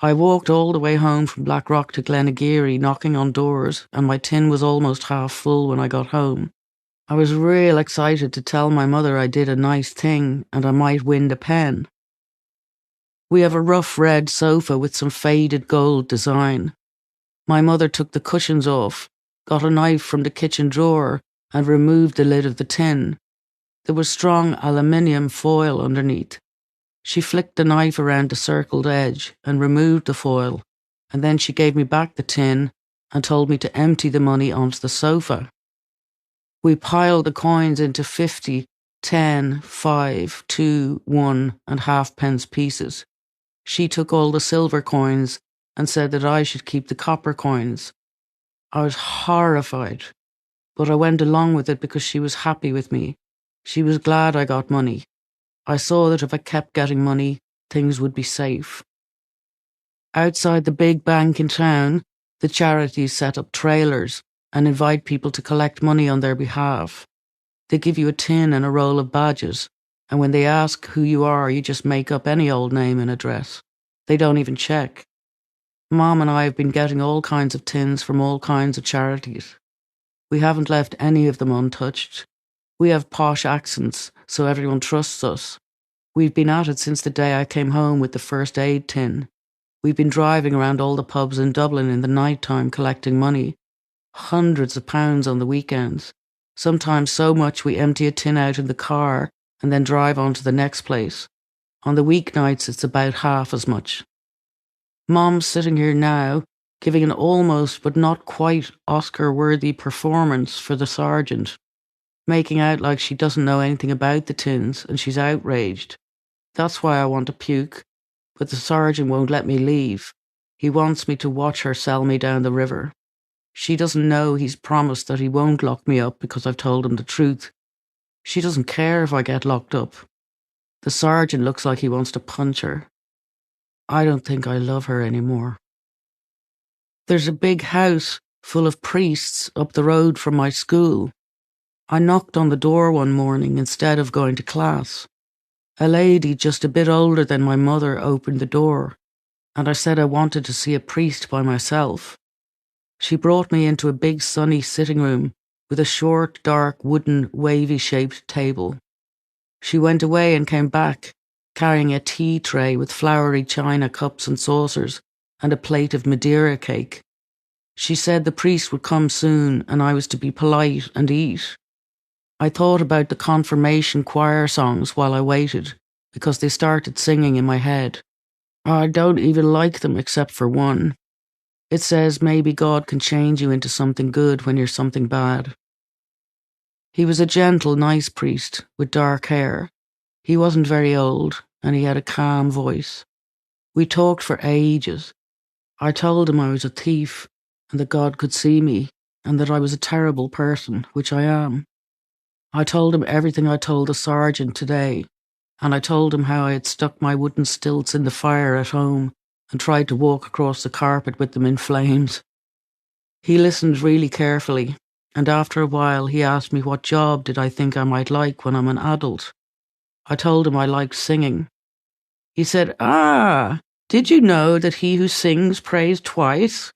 I walked all the way home from Blackrock to Glenageary knocking on doors, and my tin was almost half full when I got home. I was real excited to tell my mother I did a nice thing and I might win the pen. We have a rough red sofa with some faded gold design. My mother took the cushions off, got a knife from the kitchen drawer, and removed the lid of the tin. There was strong aluminium foil underneath. She flicked the knife around the circled edge and removed the foil, and then she gave me back the tin and told me to empty the money onto the sofa. We piled the coins into 50, 10, 5, 2, 1 and halfpence pieces. She took all the silver coins and said that I should keep the copper coins. I was horrified, but I went along with it because she was happy with me. She was glad I got money. I saw that if I kept getting money, things would be safe. Outside the big bank in town, the charities set up trailers and invite people to collect money on their behalf. They give you a tin and a roll of badges, and when they ask who you are, you just make up any old name and address. They don't even check. Mom and I have been getting all kinds of tins from all kinds of charities. We haven't left any of them untouched. We have posh accents, so everyone trusts us. We've been at it since the day I came home with the first aid tin. We've been driving around all the pubs in Dublin in the night time collecting money. Hundreds of pounds on the weekends. Sometimes so much we empty a tin out in the car and then drive on to the next place. On the weeknights it's about half as much. Mom's sitting here now, giving an almost but not quite Oscar-worthy performance for the sergeant, making out like she doesn't know anything about the tins and she's outraged. That's why I want to puke, but the sergeant won't let me leave. He wants me to watch her sell me down the river. She doesn't know he's promised that he won't lock me up because I've told him the truth. She doesn't care if I get locked up. The sergeant looks like he wants to punch her. I don't think I love her anymore. There's a big house full of priests up the road from my school. I knocked on the door one morning instead of going to class. A lady just a bit older than my mother opened the door, and I said I wanted to see a priest by myself. She brought me into a big sunny sitting room with a short, dark, wooden, wavy-shaped table. She went away and came back, carrying a tea tray with flowery china cups and saucers and a plate of Madeira cake. She said the priest would come soon and I was to be polite and eat. I thought about the confirmation choir songs while I waited, because they started singing in my head. I don't even like them except for one. It says maybe God can change you into something good when you're something bad. He was a gentle, nice priest with dark hair. He wasn't very old, and he had a calm voice. We talked for ages. I told him I was a thief, and that God could see me, and that I was a terrible person, which I am. I told him everything I told the sergeant today, and I told him how I had stuck my wooden stilts in the fire at home and tried to walk across the carpet with them in flames. He listened really carefully, and after a while he asked me what job did I think I might like when I'm an adult. I told him I liked singing. He said, did you know that he who sings prays twice?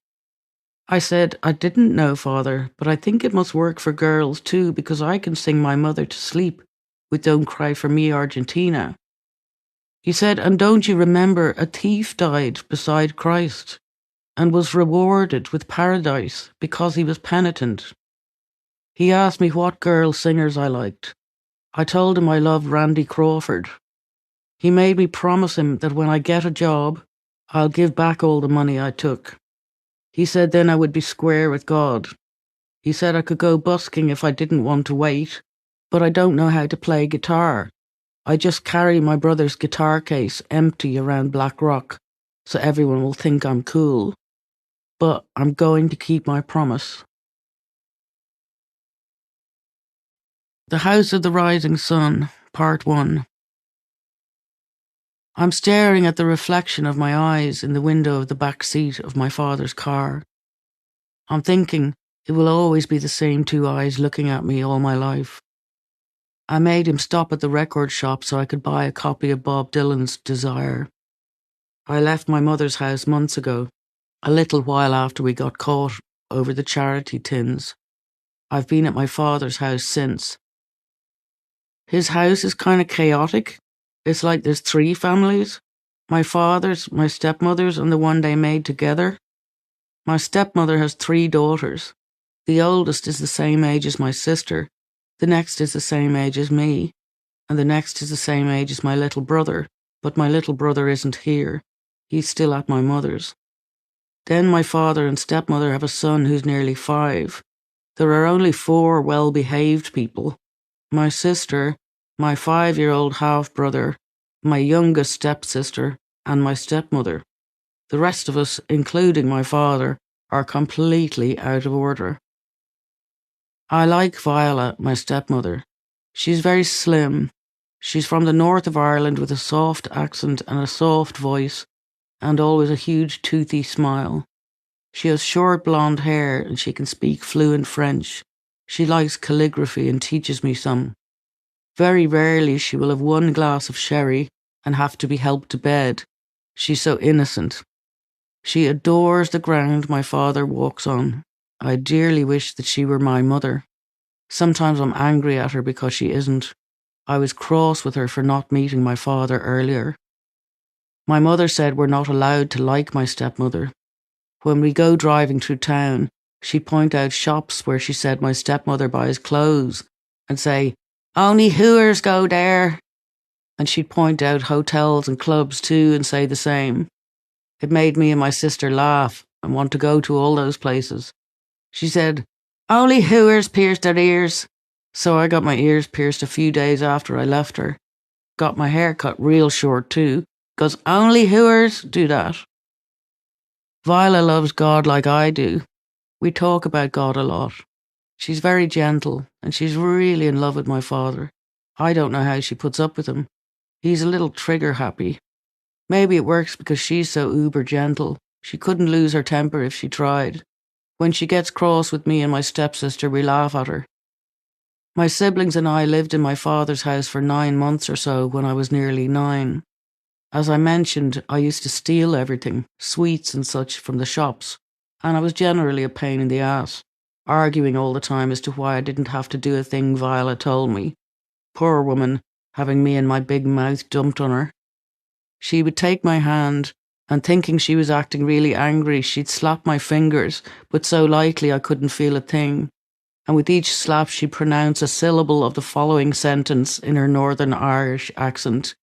I said, I didn't know, Father, but I think it must work for girls too, because I can sing my mother to sleep with Don't Cry for Me, Argentina. He said, and don't you remember a thief died beside Christ and was rewarded with paradise because he was penitent? He asked me what girl singers I liked. I told him I loved Randy Crawford. He made me promise him that when I get a job, I'll give back all the money I took. He said then I would be square with God. He said I could go busking if I didn't want to wait, but I don't know how to play guitar. I just carry my brother's guitar case empty around Black Rock, so everyone will think I'm cool. But I'm going to keep my promise. The House of the Rising Sun, Part 1. I'm staring at the reflection of my eyes in the window of the back seat of my father's car. I'm thinking it will always be the same two eyes looking at me all my life. I made him stop at the record shop so I could buy a copy of Bob Dylan's Desire. I left my mother's house months ago, a little while after we got caught over the charity tins. I've been at my father's house since. His house is kind of chaotic. It's like there's 3 families. My father's, my stepmother's, and the one they made together. My stepmother has 3 daughters. The oldest is the same age as my sister. The next is the same age as me. And the next is the same age as my little brother. But my little brother isn't here. He's still at my mother's. Then my father and stepmother have a son who's nearly 5. There are only 4 well-behaved people. My sister, my 5-year-old half-brother, my youngest stepsister, and my stepmother. The rest of us, including my father, are completely out of order. I like Viola, my stepmother. She's very slim. She's from the north of Ireland with a soft accent and a soft voice, and always a huge toothy smile. She has short blonde hair and she can speak fluent French. She likes calligraphy and teaches me some. Very rarely she will have 1 glass of sherry and have to be helped to bed. She's so innocent. She adores the ground my father walks on. I dearly wish that she were my mother. Sometimes I'm angry at her because she isn't. I was cross with her for not meeting my father earlier. My mother said we're not allowed to like my stepmother. When we go driving through town, she'd point out shops where she said my stepmother buys clothes and say, "Only hooers go there." And she'd point out hotels and clubs too and say the same. It made me and my sister laugh and want to go to all those places. She said, "Only hooers pierce their ears." So I got my ears pierced a few days after I left her. Got my hair cut real short too, because only hooers do that. Viola loves God like I do. We talk about God a lot. She's very gentle, and she's really in love with my father. I don't know how she puts up with him. He's a little trigger happy. Maybe it works because she's so uber gentle. She couldn't lose her temper if she tried. When she gets cross with me and my stepsister, we laugh at her. My siblings and I lived in my father's house for 9 months or so when I was nearly 9. As I mentioned, I used to steal everything, sweets and such, from the shops, and I was generally a pain in the ass, arguing all the time as to why I didn't have to do a thing Viola told me. Poor woman, having me and my big mouth dumped on her. She would take my hand, and thinking she was acting really angry, she'd slap my fingers, but so lightly I couldn't feel a thing. And with each slap she'd pronounce a syllable of the following sentence in her Northern Irish accent.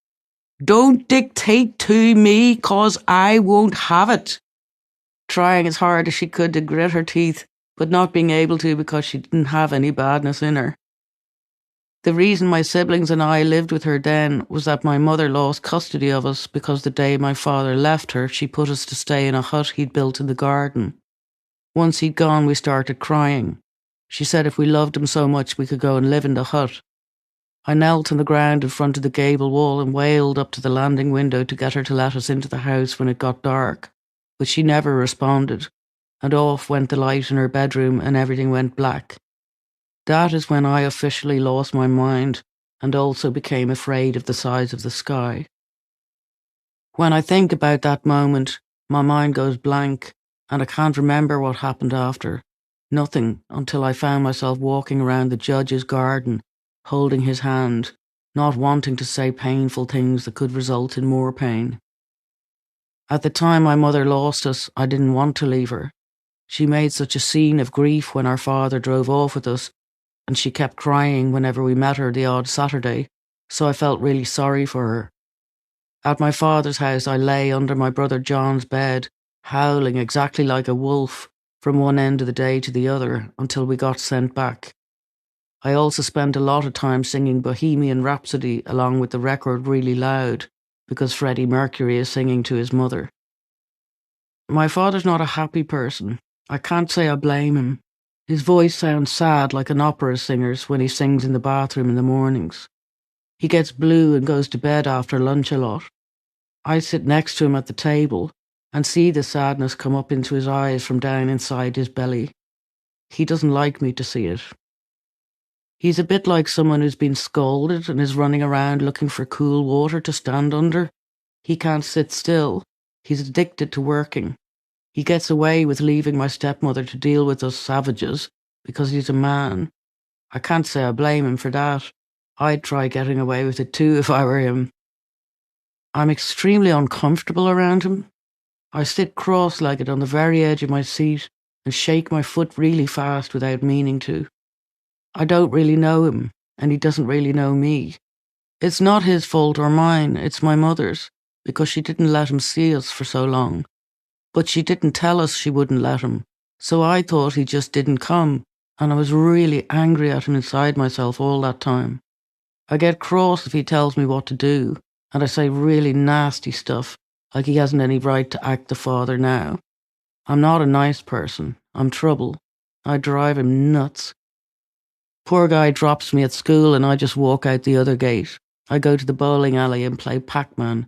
"Don't dictate to me, 'cause I won't have it." Trying as hard as she could to grit her teeth, but not being able to because she didn't have any badness in her. The reason my siblings and I lived with her then was that my mother lost custody of us because the day my father left her, she put us to stay in a hut he'd built in the garden. Once he'd gone, we started crying. She said if we loved him so much, we could go and live in the hut. I knelt on the ground in front of the gable wall and wailed up to the landing window to get her to let us into the house when it got dark, but she never responded, and off went the light in her bedroom and everything went black. That is when I officially lost my mind and also became afraid of the size of the sky. When I think about that moment, my mind goes blank and I can't remember what happened after. Nothing until I found myself walking around the judge's garden, holding his hand, not wanting to say painful things that could result in more pain. At the time my mother lost us, I didn't want to leave her. She made such a scene of grief when our father drove off with us, and she kept crying whenever we met her the odd Saturday, so I felt really sorry for her. At my father's house I lay under my brother John's bed, howling exactly like a wolf from one end of the day to the other until we got sent back. I also spent a lot of time singing Bohemian Rhapsody along with the record really loud because Freddie Mercury is singing to his mother. My father's not a happy person. I can't say I blame him. His voice sounds sad like an opera singer's when he sings in the bathroom in the mornings. He gets blue and goes to bed after lunch a lot. I sit next to him at the table and see the sadness come up into his eyes from down inside his belly. He doesn't like me to see it. He's a bit like someone who's been scalded and is running around looking for cool water to stand under. He can't sit still. He's addicted to working. He gets away with leaving my stepmother to deal with us savages because he's a man. I can't say I blame him for that. I'd try getting away with it too if I were him. I'm extremely uncomfortable around him. I sit cross-legged on the very edge of my seat and shake my foot really fast without meaning to. I don't really know him, and he doesn't really know me. It's not his fault or mine, it's my mother's, because she didn't let him see us for so long. But she didn't tell us she wouldn't let him, so I thought he just didn't come, and I was really angry at him inside myself all that time. I get cross if he tells me what to do, and I say really nasty stuff, like he hasn't any right to act the father now. I'm not a nice person. I'm trouble. I drive him nuts. Poor guy drops me at school and I just walk out the other gate. I go to the bowling alley and play Pac-Man,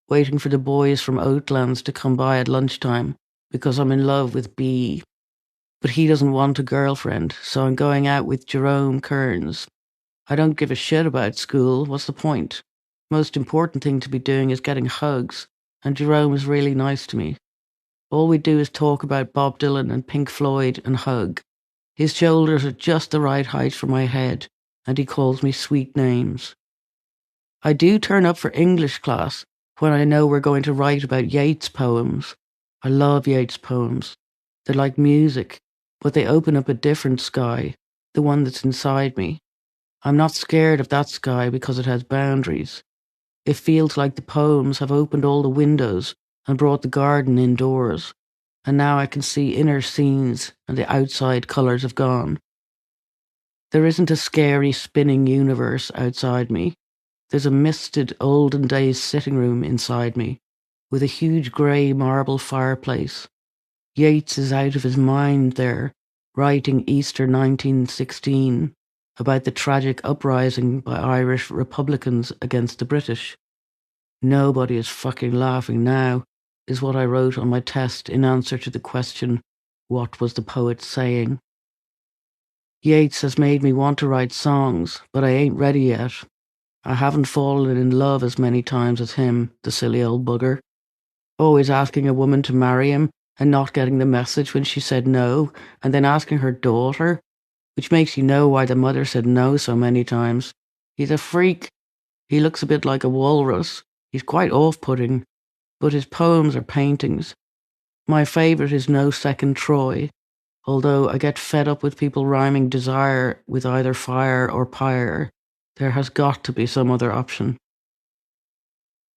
waiting for the boys from Oatlands to come by at lunchtime because I'm in love with B. But he doesn't want a girlfriend, so I'm going out with Jerome Kearns. I don't give a shit about school. What's the point? Most important thing to be doing is getting hugs, and Jerome is really nice to me. All we do is talk about Bob Dylan and Pink Floyd and hug. His shoulders are just the right height for my head, and he calls me sweet names. I do turn up for English class when I know we're going to write about Yeats poems. I love Yeats poems. They're like music, but they open up a different sky, the one that's inside me. I'm not scared of that sky because it has boundaries. It feels like the poems have opened all the windows and brought the garden indoors, and now I can see inner scenes and the outside colours have gone. There isn't a scary spinning universe outside me. There's a misted olden days sitting room inside me, with a huge grey marble fireplace. Yeats is out of his mind there, writing Easter 1916 about the tragic uprising by Irish Republicans against the British. Nobody is fucking laughing now, is what I wrote on my test in answer to the question, what was the poet saying? Yeats has made me want to write songs, but I ain't ready yet. I haven't fallen in love as many times as him, the silly old bugger. Always asking a woman to marry him and not getting the message when she said no, and then asking her daughter, which makes you know why the mother said no so many times. He's a freak. He looks a bit like a walrus. He's quite off-putting, but his poems are paintings. My favourite is No Second Troy, although I get fed up with people rhyming desire with either fire or pyre. There has got to be some other option.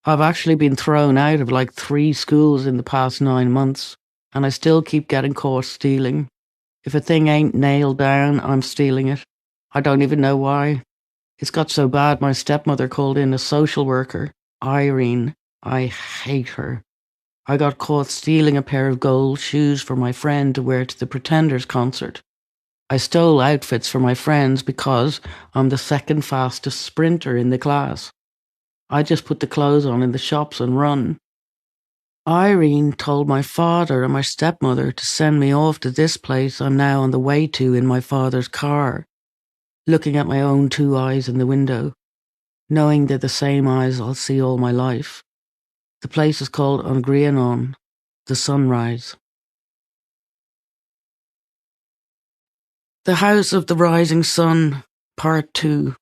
I've actually been thrown out of like 3 schools in the past 9 months, and I still keep getting caught stealing. If a thing ain't nailed down, I'm stealing it. I don't even know why. It's got so bad my stepmother called in a social worker, Irene. I hate her. I got caught stealing a pair of gold shoes for my friend to wear to the Pretenders concert. I stole outfits for my friends because I'm the second fastest sprinter in the class. I just put the clothes on in the shops and run. Irene told my father and my stepmother to send me off to this place I'm now on the way to in my father's car, looking at my own 2 eyes in the window, knowing they're the same eyes I'll see all my life. The place is called Angrianon, the sunrise. The House of the Rising Sun, Part 2.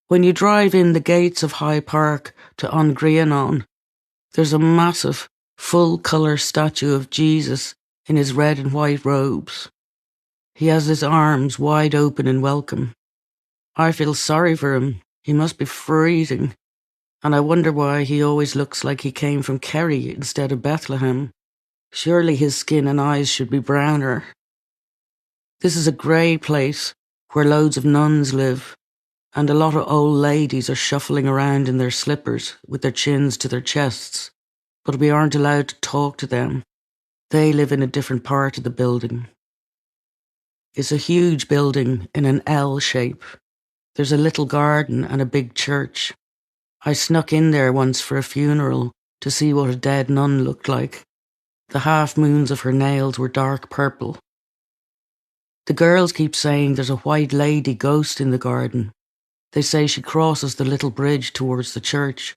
When you drive in the gates of High Park to Angrianon, there's a massive, full-colour statue of Jesus in his red and white robes. He has his arms wide open in welcome. I feel sorry for him. He must be freezing. And I wonder why he always looks like he came from Kerry instead of Bethlehem. Surely his skin and eyes should be browner. This is a grey place where loads of nuns live, and a lot of old ladies are shuffling around in their slippers with their chins to their chests, but we aren't allowed to talk to them. They live in a different part of the building. It's a huge building in an L shape. There's a little garden and a big church. I snuck in there once for a funeral to see what a dead nun looked like. The half-moons of her nails were dark purple. The girls keep saying there's a white lady ghost in the garden. They say she crosses the little bridge towards the church,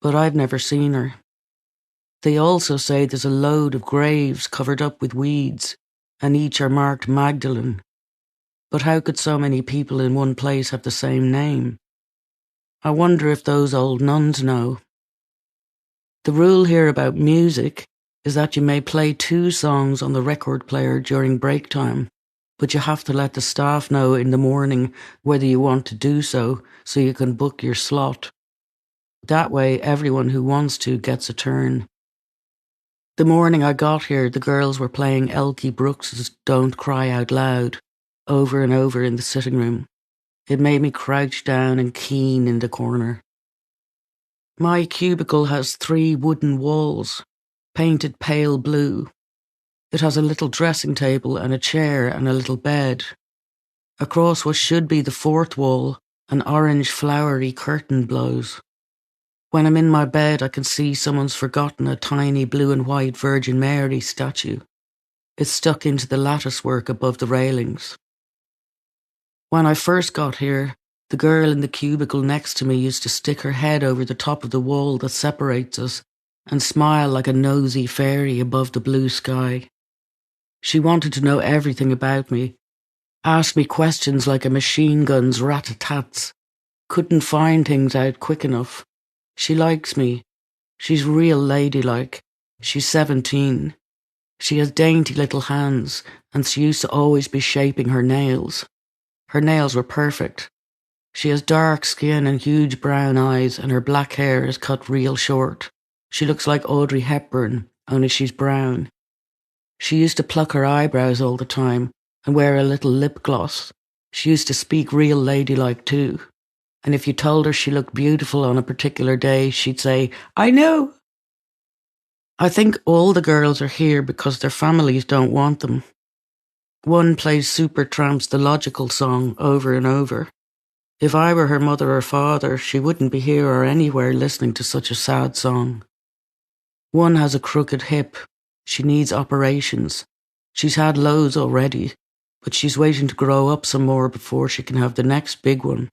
but I've never seen her. They also say there's a load of graves covered up with weeds, and each are marked Magdalene. But how could so many people in one place have the same name? I wonder if those old nuns know. The rule here about music is that you may play 2 songs on the record player during break time, but you have to let the staff know in the morning whether you want to do so you can book your slot. That way everyone who wants to gets a turn. The morning I got here, the girls were playing Elkie Brooks's Don't Cry Out Loud over and over in the sitting room. It made me crouch down and keen in the corner. My cubicle has 3 wooden walls, painted pale blue. It has a little dressing table and a chair and a little bed. Across what should be the 4th wall, an orange flowery curtain blows. When I'm in my bed, I can see someone's forgotten a tiny blue and white Virgin Mary statue. It's stuck into the lattice work above the railings. When I first got here, the girl in the cubicle next to me used to stick her head over the top of the wall that separates us and smile like a nosy fairy above the blue sky. She wanted to know everything about me, asked me questions like a machine gun's rat-a-tats, couldn't find things out quick enough. She likes me. She's real ladylike. She's 17. She has dainty little hands, and she used to always be shaping her nails. Her nails were perfect. She has dark skin and huge brown eyes, and her black hair is cut real short. She looks like Audrey Hepburn, only she's brown. She used to pluck her eyebrows all the time and wear a little lip gloss. She used to speak real ladylike too. And if you told her she looked beautiful on a particular day, she'd say, "I know." I think all the girls are here because their families don't want them. One plays Supertramp's The Logical Song over and over. If I were her mother or father, she wouldn't be here or anywhere listening to such a sad song. One has a crooked hip. She needs operations. She's had loads already, but she's waiting to grow up some more before she can have the next big one.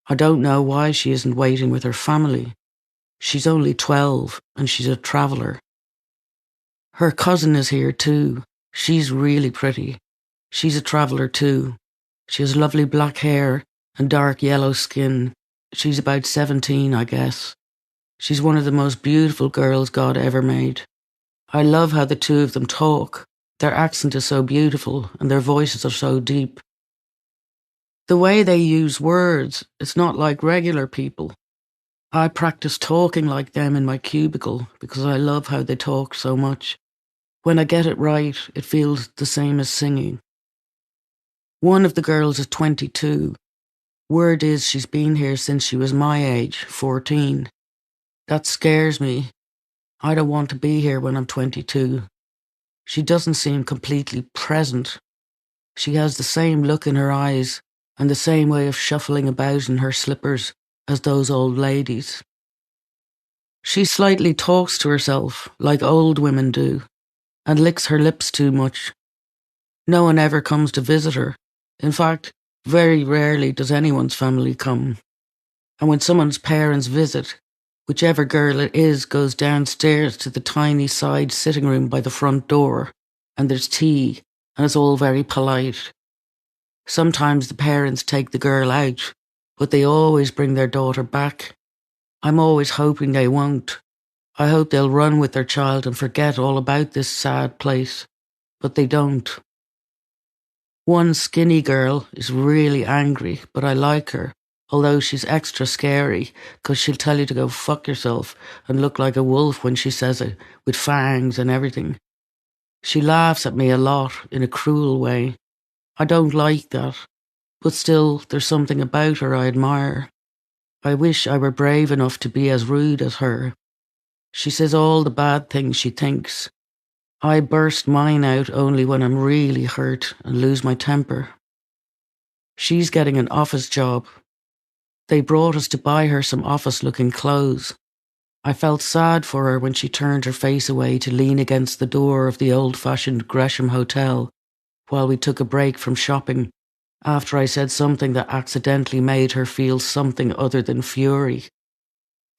I don't know why she isn't waiting with her family. She's only 12 and she's a traveller. Her cousin is here too. She's really pretty. She's a traveller too. She has lovely black hair and dark yellow skin. She's about 17, I guess. She's one of the most beautiful girls God ever made. I love how the two of them talk. Their accent is so beautiful and their voices are so deep. The way they use words, it's not like regular people. I practice talking like them in my cubicle because I love how they talk so much. When I get it right, it feels the same as singing. One of the girls is 22. Word is she's been here since she was my age, 14. That scares me. I don't want to be here when I'm 22. She doesn't seem completely present. She has the same look in her eyes and the same way of shuffling about in her slippers as those old ladies. She slightly talks to herself, like old women do, and licks her lips too much. No one ever comes to visit her. In fact, very rarely does anyone's family come. And when someone's parents visit, whichever girl it is goes downstairs to the tiny side sitting room by the front door, and there's tea, and it's all very polite. Sometimes the parents take the girl out, but they always bring their daughter back. I'm always hoping they won't. I hope they'll run with their child and forget all about this sad place, but they don't. One skinny girl is really angry, but I like her, although she's extra scary, because she'll tell you to go fuck yourself and look like a wolf when she says it, with fangs and everything. She laughs at me a lot in a cruel way. I don't like that, but still there's something about her I admire. I wish I were brave enough to be as rude as her. She says all the bad things she thinks. I burst mine out only when I'm really hurt and lose my temper. She's getting an office job. They brought us to buy her some office-looking clothes. I felt sad for her when she turned her face away to lean against the door of the old-fashioned Gresham Hotel while we took a break from shopping after I said something that accidentally made her feel something other than fury.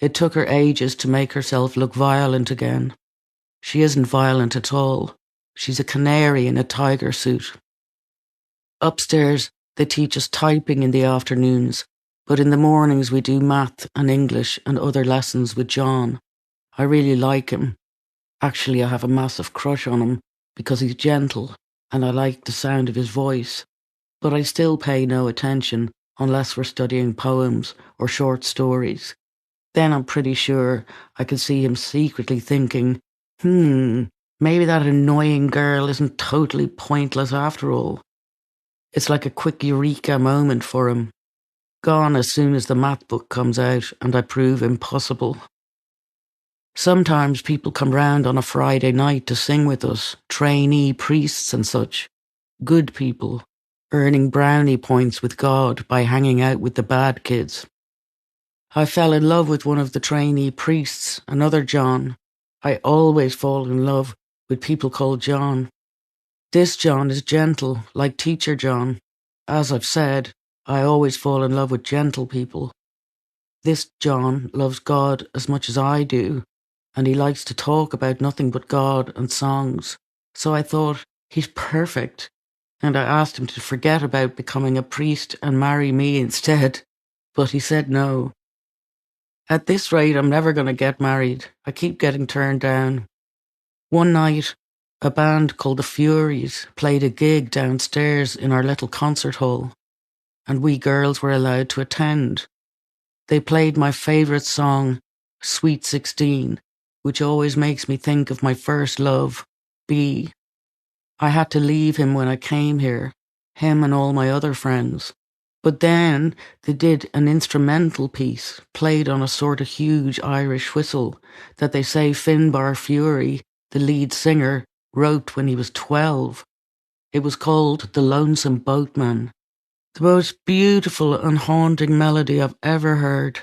It took her ages to make herself look violent again. She isn't violent at all. She's a canary in a tiger suit. Upstairs, they teach us typing in the afternoons, but in the mornings we do math and English and other lessons with John. I really like him. Actually, I have a massive crush on him because he's gentle and I like the sound of his voice. But I still pay no attention unless we're studying poems or short stories. Then I'm pretty sure I can see him secretly thinking, Maybe that annoying girl isn't totally pointless after all. It's like a quick eureka moment for him. Gone as soon as the math book comes out and I prove impossible. Sometimes people come round on a Friday night to sing with us, trainee priests and such. Good people, earning brownie points with God by hanging out with the bad kids. I fell in love with one of the trainee priests, another John. I always fall in love with people called John. This John is gentle, like Teacher John. As I've said, I always fall in love with gentle people. This John loves God as much as I do, and he likes to talk about nothing but God and songs. So I thought, he's perfect. And I asked him to forget about becoming a priest and marry me instead. But he said no. At this rate, I'm never going to get married. I keep getting turned down. One night, a band called the Furies played a gig downstairs in our little concert hall, and we girls were allowed to attend. They played my favourite song, Sweet 16, which always makes me think of my first love, B. I had to leave him when I came here, him and all my other friends. But then they did an instrumental piece played on a sort of huge Irish whistle that they say Finbar Fury, the lead singer, wrote when he was 12. It was called The Lonesome Boatman. The most beautiful and haunting melody I've ever heard.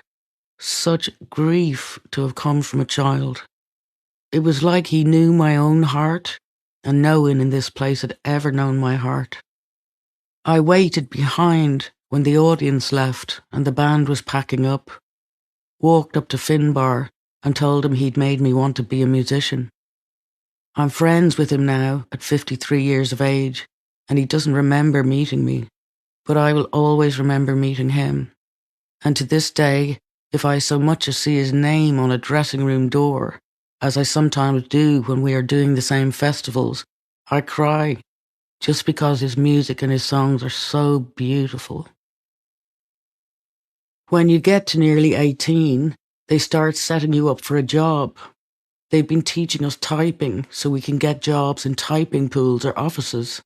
Such grief to have come from a child. It was like he knew my own heart, and no one in this place had ever known my heart. I waited behind when the audience left and the band was packing up, walked up to Finbar and told him he'd made me want to be a musician. I'm friends with him now at 53 years of age, and he doesn't remember meeting me, but I will always remember meeting him. And to this day, if I so much as see his name on a dressing room door, as I sometimes do when we are doing the same festivals, I cry, just because his music and his songs are so beautiful. When you get to nearly 18, they start setting you up for a job. They've been teaching us typing so we can get jobs in typing pools or offices.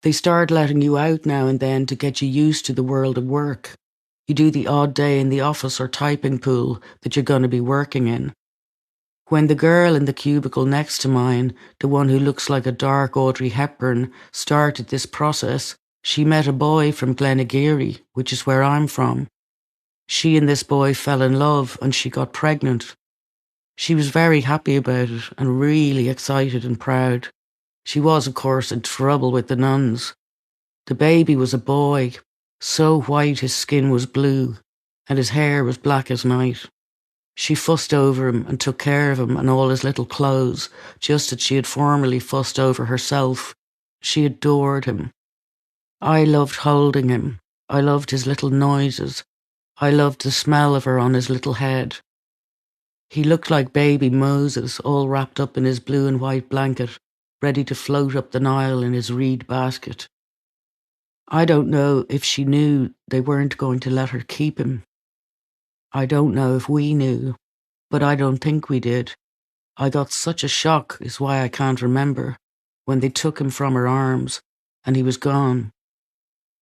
They start letting you out now and then to get you used to the world of work. You do the odd day in the office or typing pool that you're going to be working in. When the girl in the cubicle next to mine, the one who looks like a dark Audrey Hepburn, started this process, she met a boy from Glenageary, which is where I'm from. She and this boy fell in love and she got pregnant. She was very happy about it and really excited and proud. She was, of course, in trouble with the nuns. The baby was a boy, so white his skin was blue, and his hair was black as night. She fussed over him and took care of him and all his little clothes, just as she had formerly fussed over herself. She adored him. I loved holding him. I loved his little noises. I loved the smell of her on his little head. He looked like baby Moses, all wrapped up in his blue and white blanket, ready to float up the Nile in his reed basket. I don't know if she knew they weren't going to let her keep him. I don't know if we knew, but I don't think we did. I got such a shock, is why I can't remember, when they took him from her arms, and he was gone.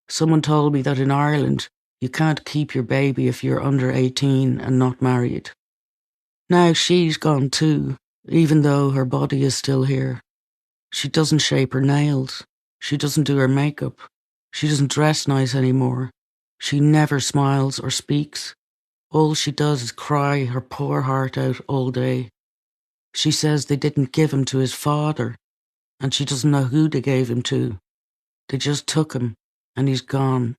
Someone told me that in Ireland, you can't keep your baby if you're under 18 and not married. Now she's gone too, even though her body is still here. She doesn't shape her nails. She doesn't do her makeup. She doesn't dress nice anymore. She never smiles or speaks. All she does is cry her poor heart out all day. She says they didn't give him to his father, and she doesn't know who they gave him to. They just took him, and he's gone.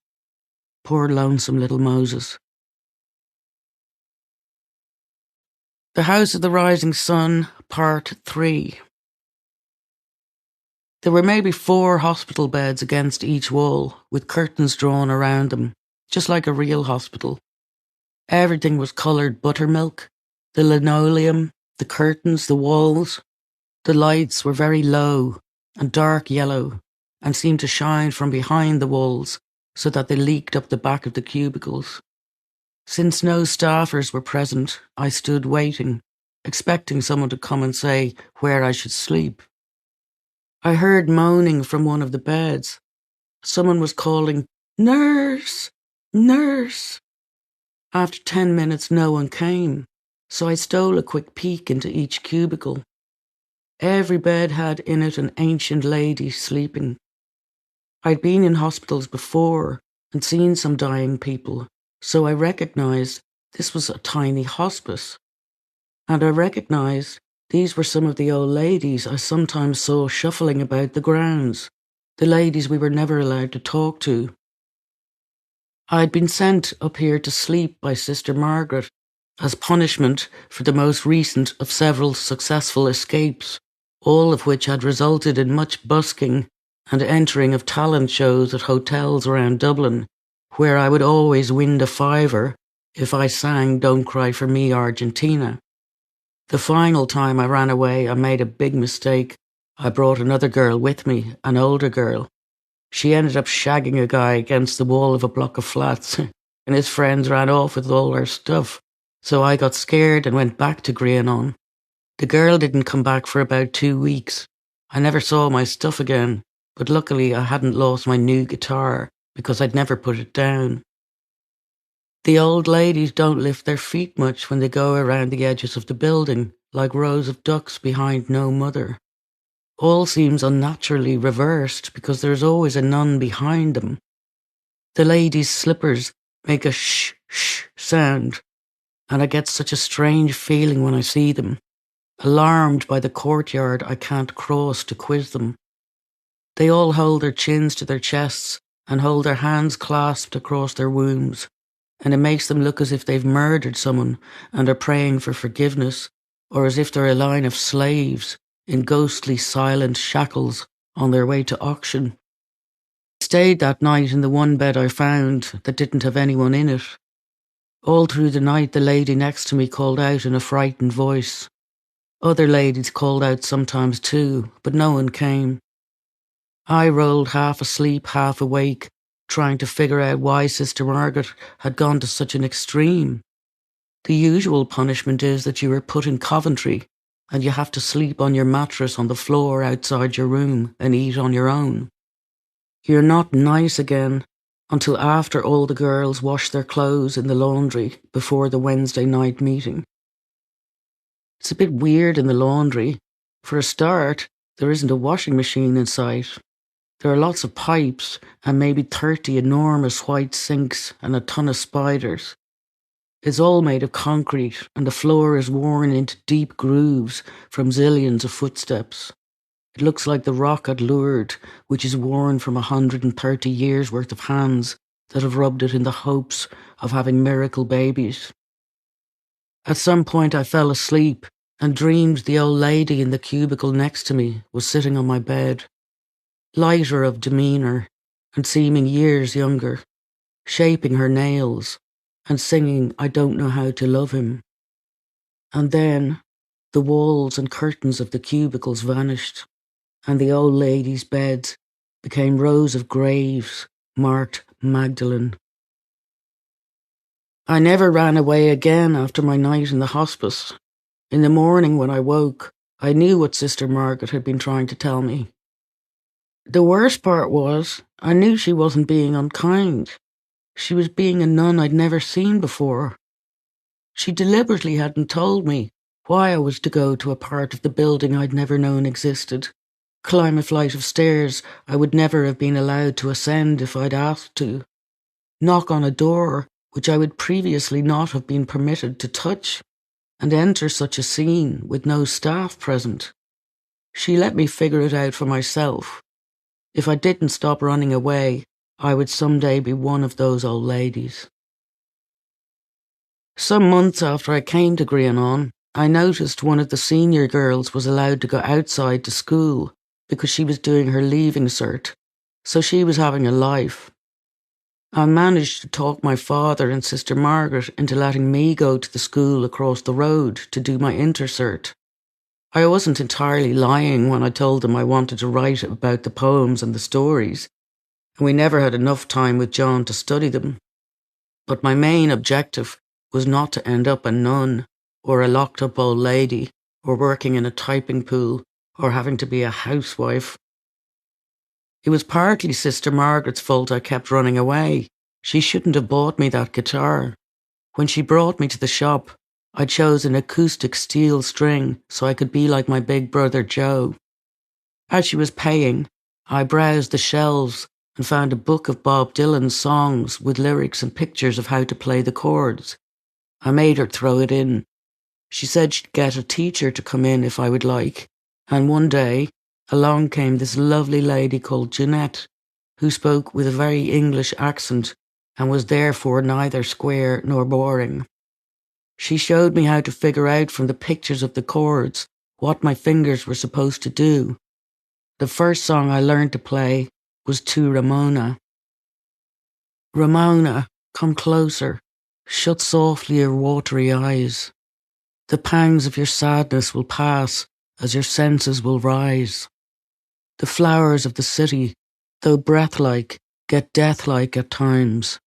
Poor lonesome little Moses. The House of the Rising Sun, Part 3. There were maybe 4 hospital beds against each wall, with curtains drawn around them, just like a real hospital. Everything was coloured buttermilk, the linoleum, the curtains, the walls. The lights were very low and dark yellow, and seemed to shine from behind the walls so that they leaked up the back of the cubicles. Since no staffers were present, I stood waiting. expecting someone to come and say where I should sleep. I heard moaning from one of the beds. Someone was calling, "Nurse! Nurse!" After 10 minutes, no one came, so I stole a quick peek into each cubicle. Every bed had in it an ancient lady sleeping. I'd been in hospitals before and seen some dying people, so I recognized this was a tiny hospice. And I recognized these were some of the old ladies I sometimes saw shuffling about the grounds, the ladies we were never allowed to talk to. I'd been sent up here to sleep by Sister Margaret as punishment for the most recent of several successful escapes, all of which had resulted in much busking and entering of talent shows at hotels around Dublin, where I would always win a fiver if I sang Don't Cry for Me, Argentina. The final time I ran away, I made a big mistake. I brought another girl with me, an older girl. She ended up shagging a guy against the wall of a block of flats, and his friends ran off with all their stuff. So I got scared and went back to Grianon. The girl didn't come back for about 2 weeks. I never saw my stuff again, but luckily I hadn't lost my new guitar because I'd never put it down. The old ladies don't lift their feet much when they go around the edges of the building, like rows of ducks behind no mother. All seems unnaturally reversed because there's always a nun behind them. The ladies' slippers make a shh, shh sound, and I get such a strange feeling when I see them, alarmed by the courtyard I can't cross to quiz them. They all hold their chins to their chests and hold their hands clasped across their wombs, and it makes them look as if they've murdered someone and are praying for forgiveness, or as if they're a line of slaves in ghostly silent shackles on their way to auction. I stayed that night in the one bed I found that didn't have anyone in it. All through the night the lady next to me called out in a frightened voice. Other ladies called out sometimes too, but no one came. I rolled half asleep, half awake, trying to figure out why Sister Margaret had gone to such an extreme. The usual punishment is that you are put in Coventry and you have to sleep on your mattress on the floor outside your room and eat on your own. You're not nice again until after all the girls wash their clothes in the laundry before the Wednesday night meeting. It's a bit weird in the laundry. For a start, there isn't a washing machine in sight. There are lots of pipes and maybe 30 enormous white sinks and a ton of spiders. It's all made of concrete and the floor is worn into deep grooves from zillions of footsteps. It looks like the rock at Lourdes, which is worn from 130 years' worth of hands that have rubbed it in the hopes of having miracle babies. At some point I fell asleep and dreamed the old lady in the cubicle next to me was sitting on my bed, lighter of demeanour and seeming years younger, shaping her nails and singing I Don't Know How to Love Him. And then the walls and curtains of the cubicles vanished, and the old lady's beds became rows of graves marked Magdalene. I never ran away again after my night in the hospice. In the morning when I woke, I knew what Sister Margaret had been trying to tell me. The worst part was, I knew she wasn't being unkind. She was being a nun I'd never seen before. She deliberately hadn't told me why I was to go to a part of the building I'd never known existed, climb a flight of stairs I would never have been allowed to ascend if I'd asked to, knock on a door which I would previously not have been permitted to touch, and enter such a scene with no staff present. She let me figure it out for myself. If I didn't stop running away, I would someday be one of those old ladies. Some months after I came to Grianon, I noticed one of the senior girls was allowed to go outside to school because she was doing her leaving cert, so she was having a life. I managed to talk my father and Sister Margaret into letting me go to the school across the road to do my intercert. I wasn't entirely lying when I told them I wanted to write about the poems and the stories, and we never had enough time with John to study them. But my main objective was not to end up a nun. or a locked-up old lady, or working in a typing pool, or having to be a housewife. It was partly Sister Margaret's fault I kept running away. She shouldn't have bought me that guitar. When she brought me to the shop, I chose an acoustic steel string so I could be like my big brother Joe. As she was paying, I browsed the shelves and found a book of Bob Dylan's songs with lyrics and pictures of how to play the chords. I made her throw it in. She said she'd get a teacher to come in if I would like, and one day along came this lovely lady called Jeanette, who spoke with a very English accent and was therefore neither square nor boring. She showed me how to figure out from the pictures of the chords what my fingers were supposed to do. The first song I learned to play was To Ramona. Ramona, come closer, shut softly your watery eyes. The pangs of your sadness will pass as your senses will rise. The flowers of the city, though breath-like, get death-like at times,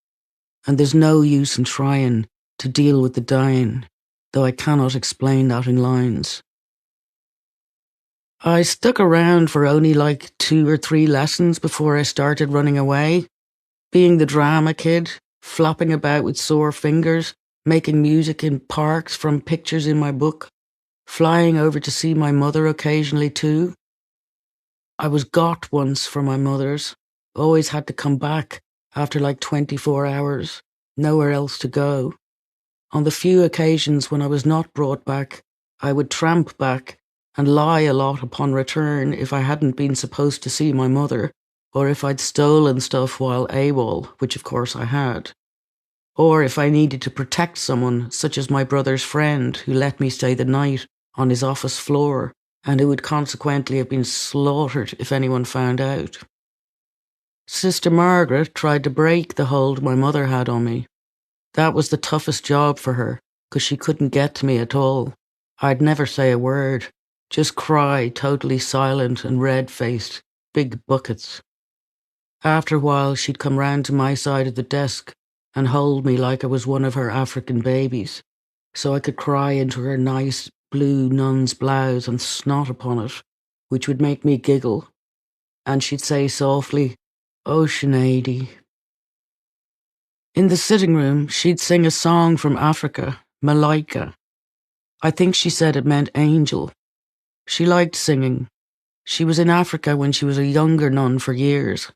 and there's no use in trying to deal with the dying, though I cannot explain that in lines. I stuck around for only like 2 or 3 lessons before I started running away, being the drama kid, flopping about with sore fingers, making music in parks from pictures in my book, flying over to see my mother occasionally too. I was got once for my mother's, always had to come back after like 24 hours, nowhere else to go. On the few occasions when I was not brought back, I would tramp back and lie a lot upon return if I hadn't been supposed to see my mother, or if I'd stolen stuff while AWOL, which of course I had. Or if I needed to protect someone, such as my brother's friend who let me stay the night on his office floor, and who would consequently have been slaughtered if anyone found out. Sister Margaret tried to break the hold my mother had on me. That was the toughest job for her, because she couldn't get to me at all. I'd never say a word, just cry, totally silent and red-faced, big buckets. After a while, she'd come round to my side of the desk and hold me like I was one of her African babies, so I could cry into her nice blue nun's blouse and snot upon it, which would make me giggle. And she'd say softly, "Oh, Sinéad." In the sitting room, she'd sing a song from Africa, Malaika. I think she said it meant angel. She liked singing. She was in Africa when she was a younger nun for years.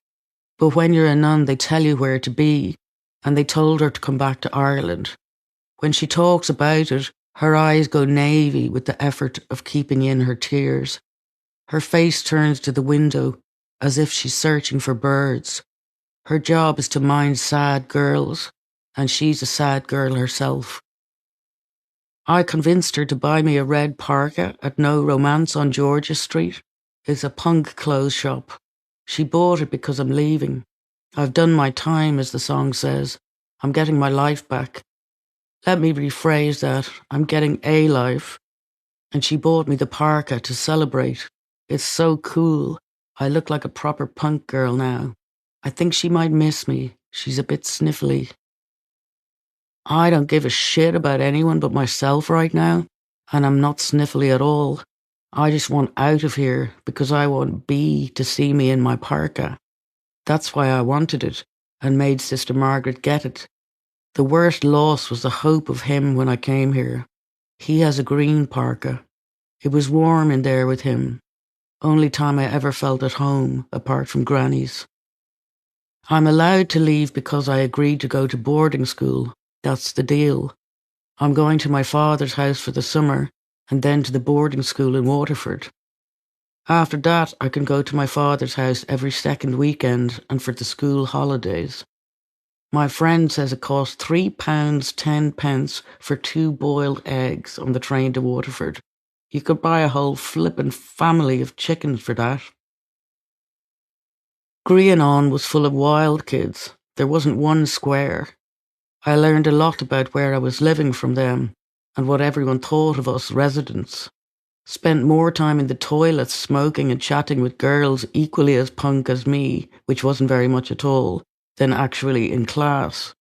But when you're a nun, they tell you where to be, and they told her to come back to Ireland. When she talks about it, her eyes go navy with the effort of keeping in her tears. Her face turns to the window as if she's searching for birds. Her job is to mind sad girls, and she's a sad girl herself. I convinced her to buy me a red parka at No Romance on Georgia Street. It's a punk clothes shop. She bought it because I'm leaving. I've done my time, as the song says. I'm getting my life back. Let me rephrase that. I'm getting a life. And she bought me the parka to celebrate. It's so cool. I look like a proper punk girl now. I think she might miss me. She's a bit sniffly. I don't give a shit about anyone but myself right now, and I'm not sniffly at all. I just want out of here because I want B to see me in my parka. That's why I wanted it and made Sister Margaret get it. The worst loss was the hope of him when I came here. He has a green parka. It was warm in there with him. Only time I ever felt at home, apart from Granny's. I'm allowed to leave because I agreed to go to boarding school. That's the deal. I'm going to my father's house for the summer and then to the boarding school in Waterford. After that, I can go to my father's house every second weekend and for the school holidays. My friend says it costs £3 10 for 2 boiled eggs on the train to Waterford. You could buy a whole flippin' family of chickens for that. Grianon was full of wild kids. There wasn't one square. I learned a lot about where I was living from them and what everyone thought of us residents. Spent more time in the toilets smoking and chatting with girls equally as punk as me, which wasn't very much at all, than actually in class.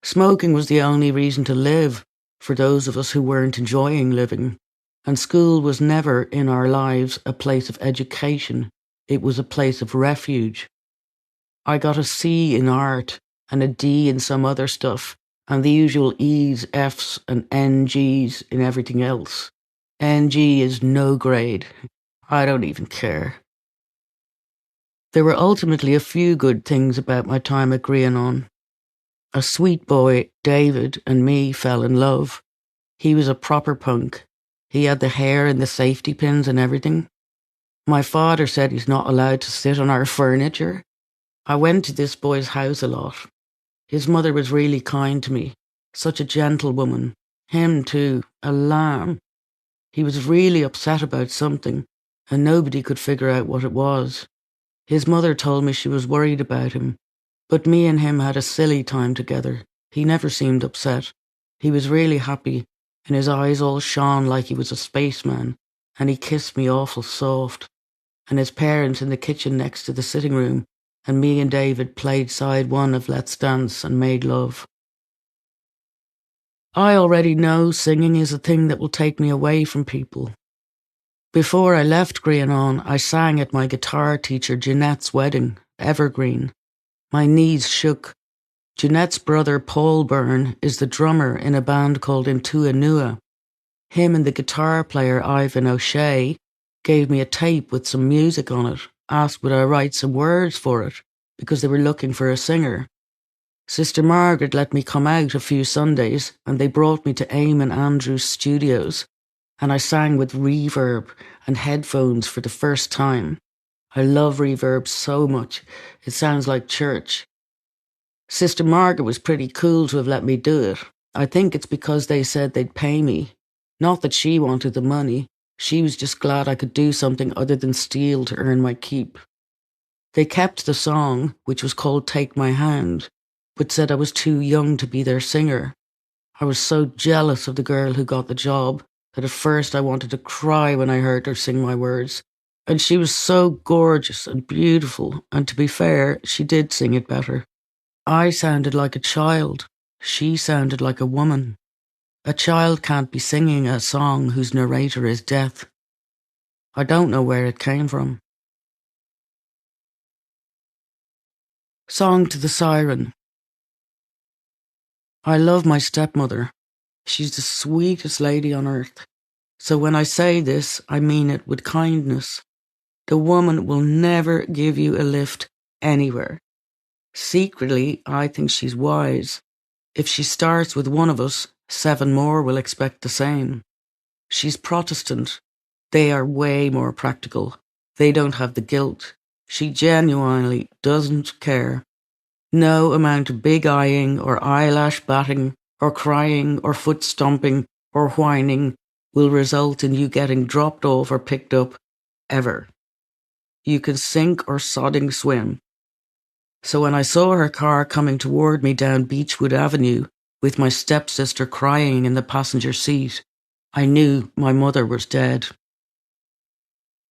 Smoking was the only reason to live. for those of us who weren't enjoying living, and school was never in our lives a place of education. It was a place of refuge. I got a C in art and a D in some other stuff, and the usual E's, F's, and NG's in everything else. NG is no grade. I don't even care. There were ultimately a few good things about my time at Grianon. A sweet boy, David, and me fell in love. He was a proper punk. He had the hair and the safety pins and everything. My father said he's not allowed to sit on our furniture. I went to this boy's house a lot. His mother was really kind to me. Such a gentle woman. Him too, a lamb. He was really upset about something, and nobody could figure out what it was. His mother told me she was worried about him, but me and him had a silly time together. He never seemed upset. He was really happy, and his eyes all shone like he was a spaceman, and he kissed me awful soft. And his parents in the kitchen next to the sitting room, and me and David played side one of Let's Dance and made love. I already know singing is a thing that will take me away from people. Before I left Grianon, I sang at my guitar teacher Jeanette's wedding, Evergreen. My knees shook. Jeanette's brother Paul Byrne is the drummer in a band called Intua Nua. Him and the guitar player Ivan O'Shea gave me a tape with some music on it, asked would I write some words for it, because they were looking for a singer. Sister Margaret let me come out a few Sundays, and they brought me to Eamon Andrews' studios, and I sang with reverb and headphones for the first time. I love reverb so much, it sounds like church. Sister Margaret was pretty cool to have let me do it. I think it's because they said they'd pay me. Not that she wanted the money. She was just glad I could do something other than steal to earn my keep. They kept the song, which was called Take My Hand, but said I was too young to be their singer. I was so jealous of the girl who got the job that at first I wanted to cry when I heard her sing my words. And she was so gorgeous and beautiful, and to be fair, she did sing it better. I sounded like a child. She sounded like a woman. A child can't be singing a song whose narrator is death. I don't know where it came from. Song to the Siren. I love my stepmother. She's the sweetest lady on earth. So when I say this, I mean it with kindness. The woman will never give you a lift anywhere. Secretly, I think she's wise. If she starts with one of us, 7 more will expect the same. She's Protestant. They are way more practical. They don't have the guilt. She genuinely doesn't care. No amount of big eyeing or eyelash batting or crying or foot stomping or whining will result in you getting dropped off or picked up, ever. You can sink or sodding swim. So when I saw her car coming toward me down Beechwood Avenue, with my stepsister crying in the passenger seat, I knew my mother was dead.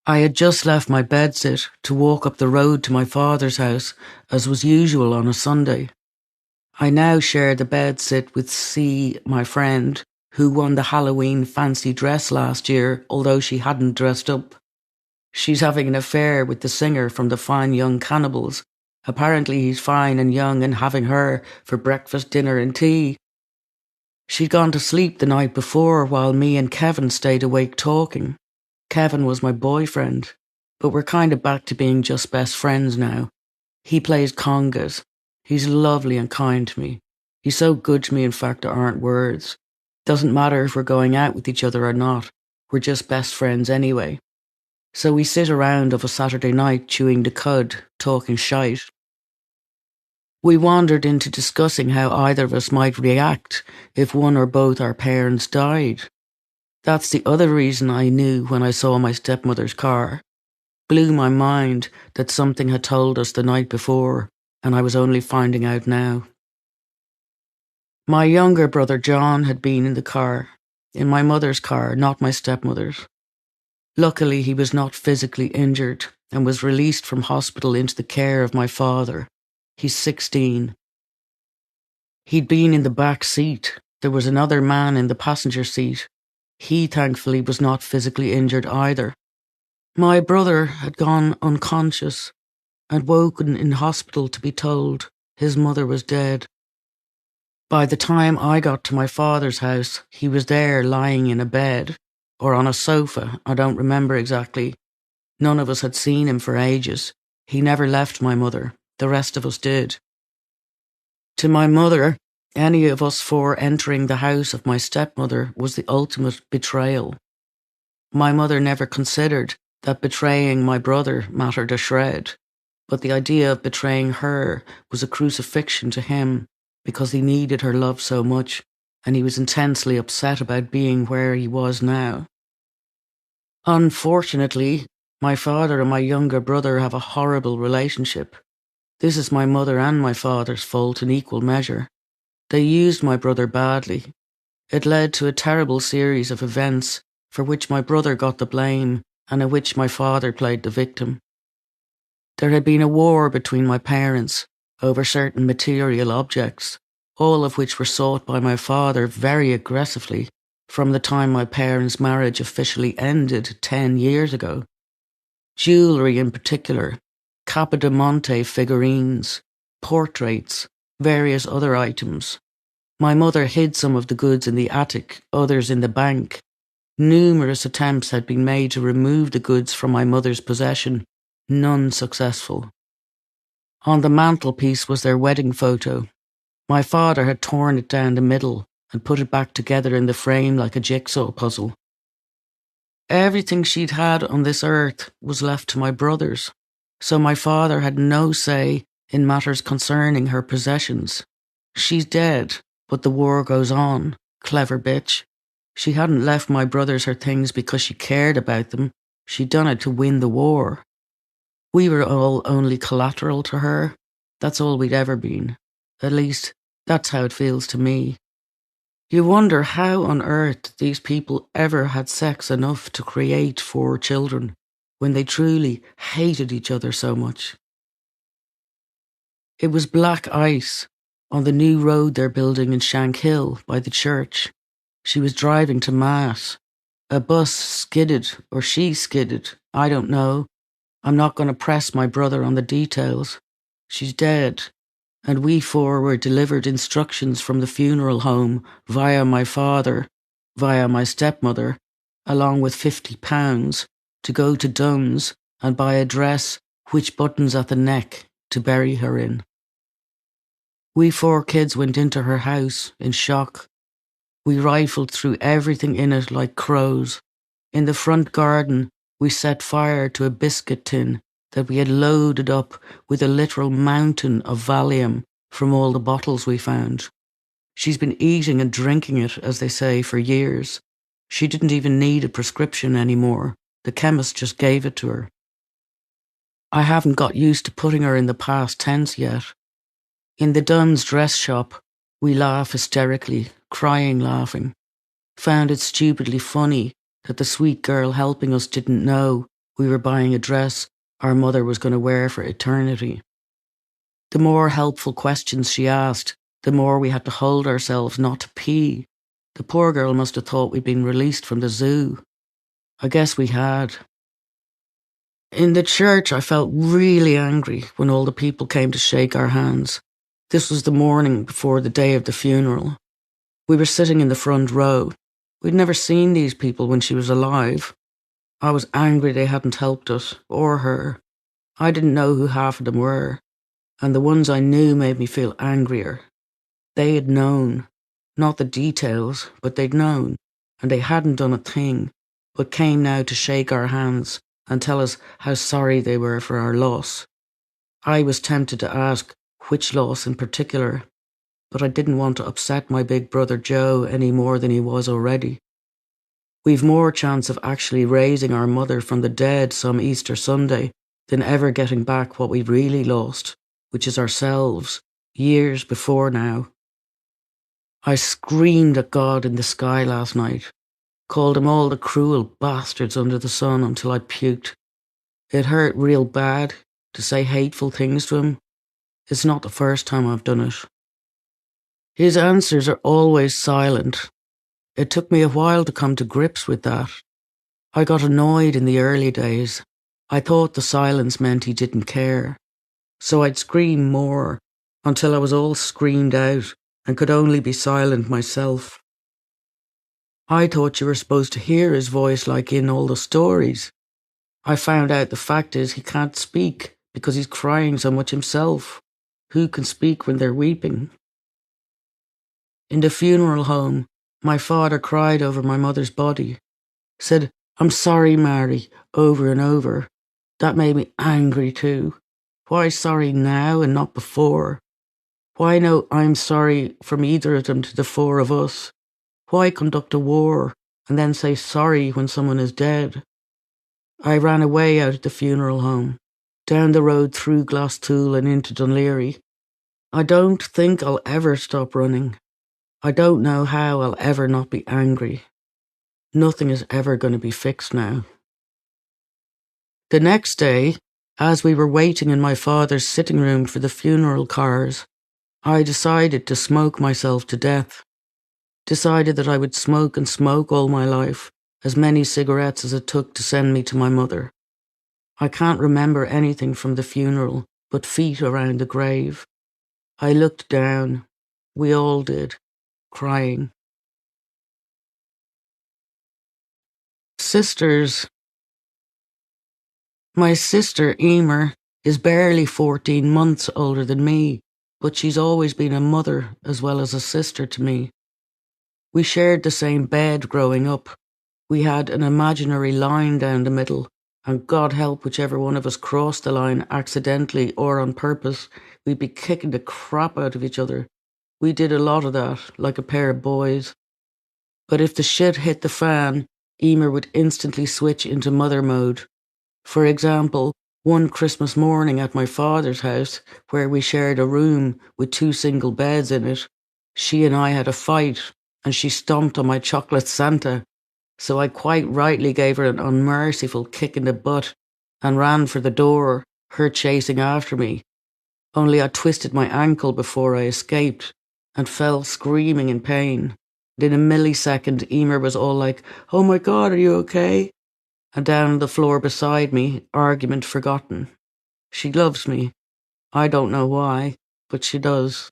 I had just left my bedsit to walk up the road to my father's house, as was usual on a Sunday. I now share the bedsit with C, my friend, who won the Halloween fancy dress last year, although she hadn't dressed up. She's having an affair with the singer from the Fine Young Cannibals. Apparently he's fine and young and having her for breakfast, dinner and tea. She'd gone to sleep the night before while me and Kevin stayed awake talking. Kevin was my boyfriend, but we're kind of back to being just best friends now. He plays congas. He's lovely and kind to me. He's so good to me, in fact, there aren't words. Doesn't matter if we're going out with each other or not. We're just best friends anyway. So we sit around of a Saturday night chewing the cud, talking shite. We wandered into discussing how either of us might react if one or both our parents died. That's the other reason I knew when I saw my stepmother's car. Blew my mind that something had told us the night before, and I was only finding out now. My younger brother John had been in the car, in my mother's car, not my stepmother's. Luckily, he was not physically injured and was released from hospital into the care of my father. He's 16. He'd been in the back seat, There was another man in the passenger seat. He thankfully was not physically injured either. My brother had gone unconscious and woken in hospital to be told his mother was dead. By the time I got to my father's house, he was there lying in a bed, or on a sofa, I don't remember exactly. None of us had seen him for ages. He never left my mother. The rest of us did. To my mother, any of us four entering the house of my stepmother was the ultimate betrayal. My mother never considered that betraying my brother mattered a shred, but the idea of betraying her was a crucifixion to him because he needed her love so much, and he was intensely upset about being where he was now. Unfortunately, my father and my younger brother have a horrible relationship. This is my mother and my father's fault in equal measure. They used my brother badly. It led to a terrible series of events for which my brother got the blame and in which my father played the victim. There had been a war between my parents over certain material objects, all of which were sought by my father very aggressively from the time my parents' marriage officially ended 10 years ago. Jewellery in particular, Capodimonte figurines, portraits, various other items. My mother hid some of the goods in the attic, others in the bank. Numerous attempts had been made to remove the goods from my mother's possession, none successful. On the mantelpiece was their wedding photo. My father had torn it down the middle and put it back together in the frame like a jigsaw puzzle. Everything she'd had on this earth was left to my brothers, so my father had no say in matters concerning her possessions. She's dead, but the war goes on. Clever bitch. She hadn't left my brothers her things because she cared about them. She'd done it to win the war. We were all only collateral to her. That's all we'd ever been. At least, that's how it feels to me. You wonder how on earth these people ever had sex enough to create 4 children when they truly hated each other so much. It was black ice on the new road they're building in Shankill by the church. She was driving to Mass. A bus skidded, or she skidded, I don't know. I'm not going to press my brother on the details. She's dead, and we 4 were delivered instructions from the funeral home via my father, via my stepmother, along with £50 to go to Dunn's and buy a dress which buttons at the neck to bury her in. We 4 kids went into her house in shock. We rifled through everything in it like crows. In the front garden, we set fire to a biscuit tin that we had loaded up with a literal mountain of Valium from all the bottles we found. She's been eating and drinking it, as they say, for years. She didn't even need a prescription anymore. The chemist just gave it to her. I haven't got used to putting her in the past tense yet. In the Dunn's dress shop, we laugh hysterically, crying laughing. Found it stupidly funny that the sweet girl helping us didn't know we were buying a dress our mother was going to wear for eternity. The more helpful questions she asked, the more we had to hold ourselves not to pee. The poor girl must have thought we'd been released from the zoo. I guess we had. In the church, I felt really angry when all the people came to shake our hands. This was the morning before the day of the funeral. We were sitting in the front row. We'd never seen these people when she was alive. I was angry they hadn't helped us, or her. I didn't know who half of them were, and the ones I knew made me feel angrier. They had known, not the details, but they'd known, and they hadn't done a thing, but came now to shake our hands and tell us how sorry they were for our loss. I was tempted to ask which loss in particular, but I didn't want to upset my big brother Joe any more than he was already. We've more chance of actually raising our mother from the dead some Easter Sunday than ever getting back what we really lost, which is ourselves, years before now. I screamed at God in the sky last night, called him all the cruel bastards under the sun until I puked. It hurt real bad to say hateful things to him. It's not the first time I've done it. His answers are always silent. It took me a while to come to grips with that. I got annoyed in the early days. I thought the silence meant he didn't care. So I'd scream more, until I was all screamed out and could only be silent myself. I thought you were supposed to hear his voice like in all the stories. I found out the fact is he can't speak because he's crying so much himself. Who can speak when they're weeping? In the funeral home, my father cried over my mother's body, said, "I'm sorry, Mary," over and over. That made me angry too. Why sorry now and not before? Why no "I'm sorry" from either of them to the four of us? Why conduct a war and then say sorry when someone is dead? I ran away out of the funeral home, down the road through Glasstool and into Dunleary. I don't think I'll ever stop running. I don't know how I'll ever not be angry. Nothing is ever going to be fixed now. The next day, as we were waiting in my father's sitting room for the funeral cars, I decided to smoke myself to death. Decided that I would smoke and smoke all my life, as many cigarettes as it took to send me to my mother. I can't remember anything from the funeral but feet around the grave. I looked down. We all did, crying. Sisters. My sister, Emer, is barely 14 months older than me, but she's always been a mother as well as a sister to me. We shared the same bed growing up. We had an imaginary line down the middle, and God help whichever one of us crossed the line accidentally or on purpose, we'd be kicking the crap out of each other. We did a lot of that, like a pair of boys. But if the shit hit the fan, Emer would instantly switch into mother mode. For example, one Christmas morning at my father's house, where we shared a room with 2 single beds in it, she and I had a fight, and she stomped on my chocolate Santa, so I quite rightly gave her an unmerciful kick in the butt and ran for the door, her chasing after me. Only I twisted my ankle before I escaped and fell screaming in pain. And in a millisecond, Emer was all like, "Oh my God, are you okay?" And down on the floor beside me, argument forgotten. She loves me. I don't know why, but she does.